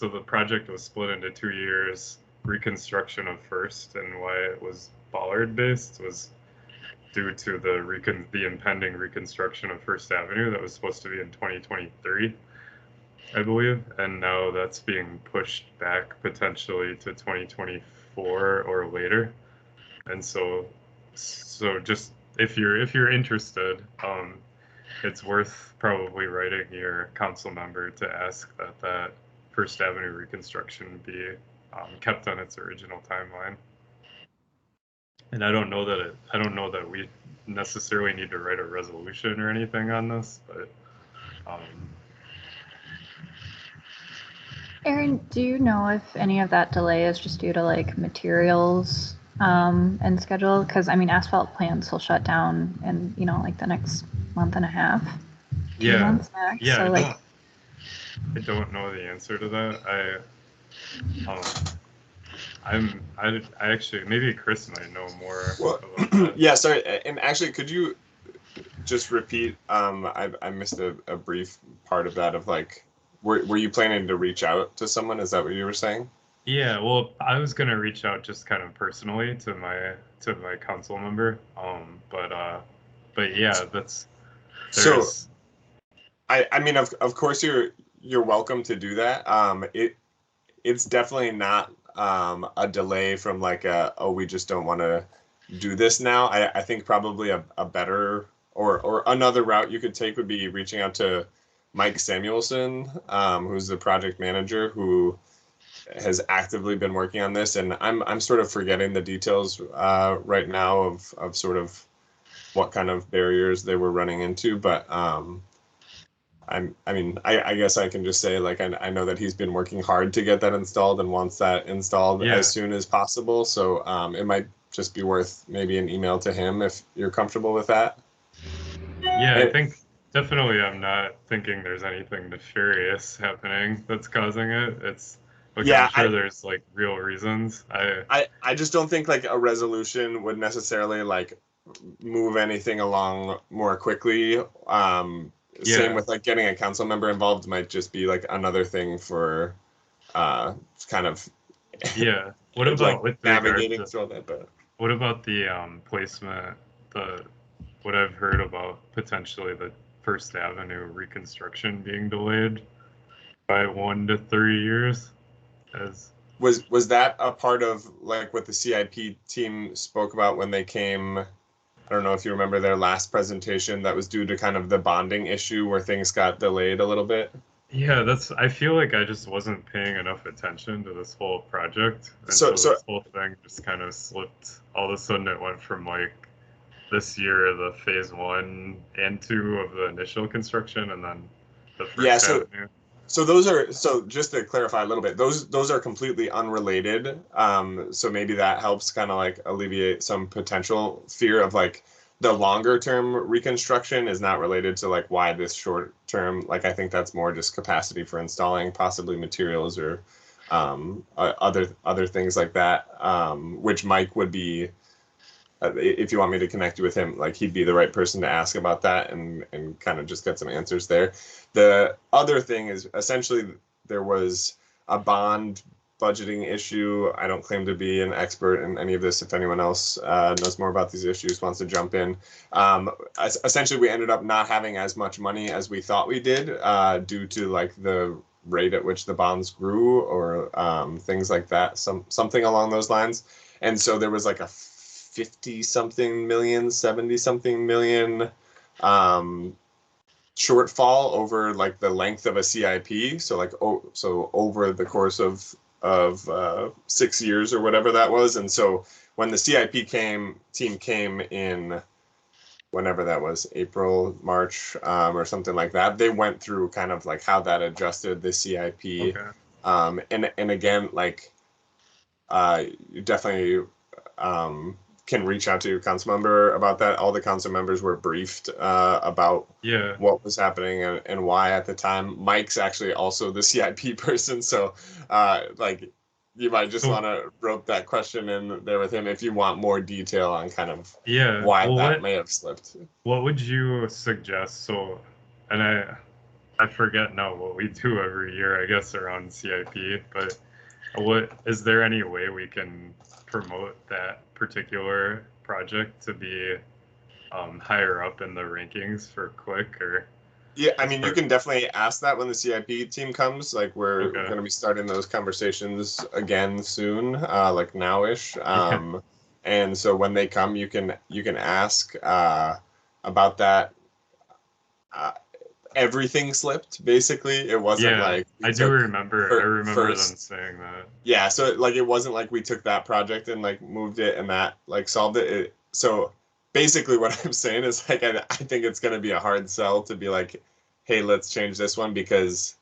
the project was split into 2 years. Reconstruction of First, and why it was bollard based was due to the impending reconstruction of First Avenue that was supposed to be in 2023, I believe, and now that's being pushed back potentially to 2024 or later. And so just if you're interested, it's worth probably writing your council member to ask that First Avenue reconstruction be kept on its original timeline. And I don't know that we necessarily need to write a resolution or anything on this, but Aaron, do you know if any of that delay is just due to like materials and schedule? Because I mean, asphalt plants will shut down in, you know, like the next month and a half. Yeah, months max. yeah. So I don't know the answer to that. I actually, maybe Chris might know more. Well, about that. yeah, sorry. And actually, could you just repeat? I missed a brief part of that. Of like, were you planning to reach out to someone? Is that what you were saying? Yeah, well, I was gonna reach out just kind of personally to my council member. But yeah, So there's I mean, of course you're welcome to do that. It's definitely not a delay from like we just don't want to do this now. I think probably a better or another route you could take would be reaching out to Mike Samuelson, who's the project manager who has actively been working on this, and I'm sort of forgetting the details right now of sort of what kind of barriers they were running into, but I guess I can just say, like, I know that he's been working hard to get that installed and wants that installed Yeah. as soon as possible. So it might just be worth maybe an email to him if you're comfortable with that. Yeah, I think definitely I'm not thinking there's anything nefarious happening that's causing it. It's like, Yeah, I'm sure there's like real reasons. I just don't think like a resolution would necessarily like move anything along more quickly. Same with like getting a council member involved might just be like another thing for kind of Yeah. What like about with regard navigating to through all that? But what about the placement, what I've heard about potentially the First Avenue reconstruction being delayed by 1 to 3 years? was that a part of like what the CIP team spoke about when they came? I don't know if you remember their last presentation that was due to kind of the bonding issue where things got delayed a little bit. Yeah, I feel like I just wasn't paying enough attention to this whole project. And So this whole thing just kind of slipped. All of a sudden it went from like this year, the phase 1 and 2 of the initial construction, and then the First Avenue. So just to clarify a little bit, those are completely unrelated. So maybe that helps kind of like alleviate some potential fear of like the longer term reconstruction is not related to like why this short term. Like I think that's more just capacity for installing possibly materials or other things like that, which Mike would be. If you want me to connect you with him, like he'd be the right person to ask about that and kind of just get some answers there. The other thing is essentially there was a bond budgeting issue. I don't claim to be an expert in any of this. If anyone else knows more about these issues, wants to jump in. Essentially, we ended up not having as much money as we thought we did due to like the rate at which the bonds grew or things like that, something along those lines. And so there was like a 50-something million, 70-something million shortfall over like the length of a CIP. So like so over the course of 6 years or whatever that was. And so when the CIP team came in, whenever that was, April, March, or something like that, they went through kind of like how that adjusted the CIP. Okay. And again, like you definitely can reach out to your council member about that. All the council members were briefed about what was happening and why at the time. Mike's actually also the CIP person, so like you might just want to rope that question in there with him if you want more detail on kind of why that may have slipped. What would you suggest? So, and I forget now what we do every year, I guess, around CIP, but is there any way we can promote that particular project to be higher up in the rankings for quick or? Yeah, I mean, you can definitely ask that when the CIP team comes. Like we're going to be starting those conversations again soon, like now-ish. And so when they come, you can ask about that. Everything slipped basically. It wasn't like I remember them saying that. Yeah, so like it wasn't like we took that project and like moved it and that like solved it. So basically what I'm saying is like I think it's going to be a hard sell to be like, hey, let's change this one, because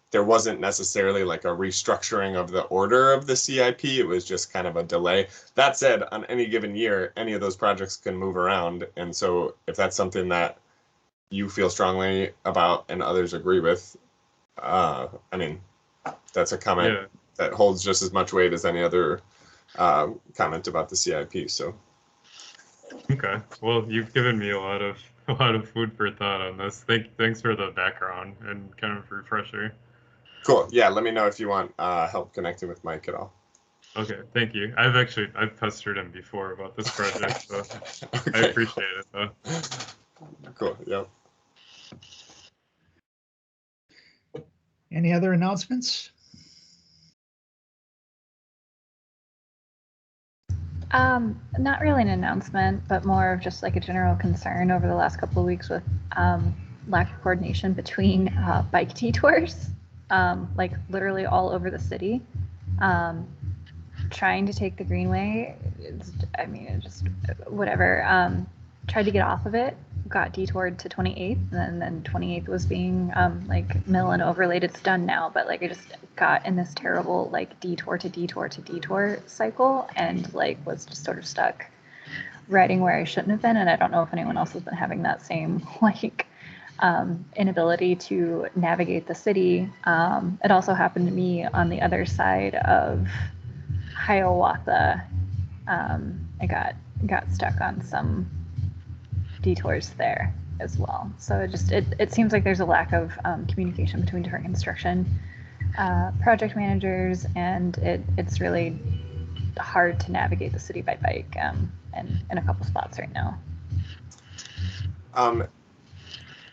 there wasn't necessarily like a restructuring of the order of the CIP. It was just kind of a delay. That said, on any given year, any of those projects can move around, and so if that's something that you feel strongly about and others agree with, I mean, that's a comment that holds just as much weight as any other comment about the CIP. So, okay, well, you've given me a lot of lot of food for thought on this. Thanks for the background and kind of refresher. Cool. Yeah, let me know if you want help connecting with Mike at all. Okay, thank you. I've pestered him before about this project, so Okay. I appreciate it though. Cool. Yep. Any other announcements? Not really an announcement, but more of just like a general concern over the last couple of weeks with lack of coordination between bike detours, like literally all over the city. Trying to take the Greenway, it just whatever. Tried to get off of it, got detoured to 28th, and then 28th was being like mill and overlaid. It's done now, but like I just got in this terrible like detour to detour to detour cycle, and like was just sort of stuck riding where I shouldn't have been. And I don't know if anyone else has been having that same like inability to navigate the city. It also happened to me on the other side of Hiawatha. I got stuck on some detours there as well. So it seems like there's a lack of communication between different construction project managers, and it's really hard to navigate the city by bike and in a couple spots right now.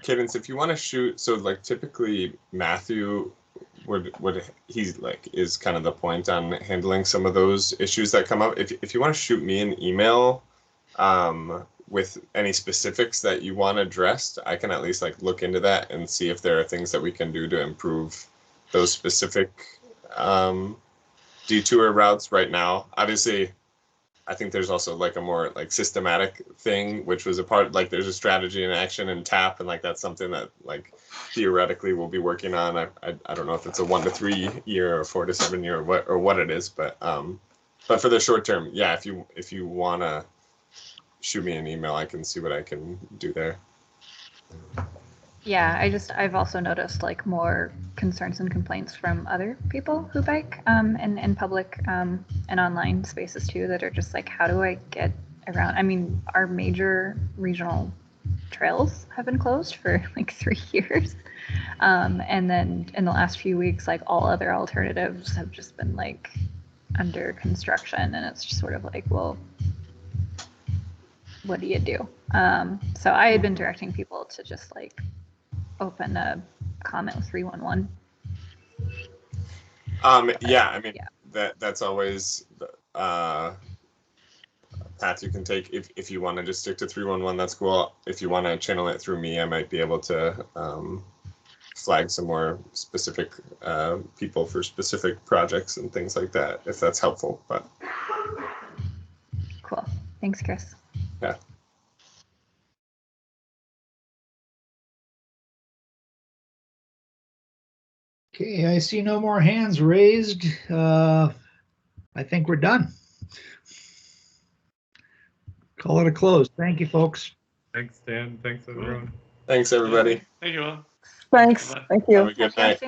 Cadence, if you want to shoot, so like typically Matthew would he's like is kind of the point on handling some of those issues that come up. If you want to shoot me an email with any specifics that you want addressed, I can at least like look into that and see if there are things that we can do to improve those specific detour routes right now. Obviously, I think there's also like a more like systematic thing, which was a part, like there's a strategy and action and TAP, and like that's something that like theoretically we'll be working on. I don't know if it's a 1 to 3 year or 4 to 7 year or what it is, but for the short term, yeah, if you wanna shoot me an email, I can see what I can do there. Yeah, I've also noticed like more concerns and complaints from other people who bike in public and online spaces too, that are just like, how do I get around? I mean, our major regional trails have been closed for like 3 years. And then in the last few weeks, like all other alternatives have just been like under construction, and it's just sort of like, well, what do you do? So I had been directing people to just like open a comment with 311. Yeah, I mean, yeah. That's always path you can take. If you want to just stick to 311, that's cool. If you want to channel it through me, I might be able to flag some more specific people for specific projects and things like that, if that's helpful. But cool. Thanks, Chris. Yeah. Okay, I see no more hands raised. I think we're done. Call it a close. Thank you, folks. Thanks, Dan. Thanks, everyone. Thanks, everybody. Thank you all. Thanks. Thank you. Have a good night.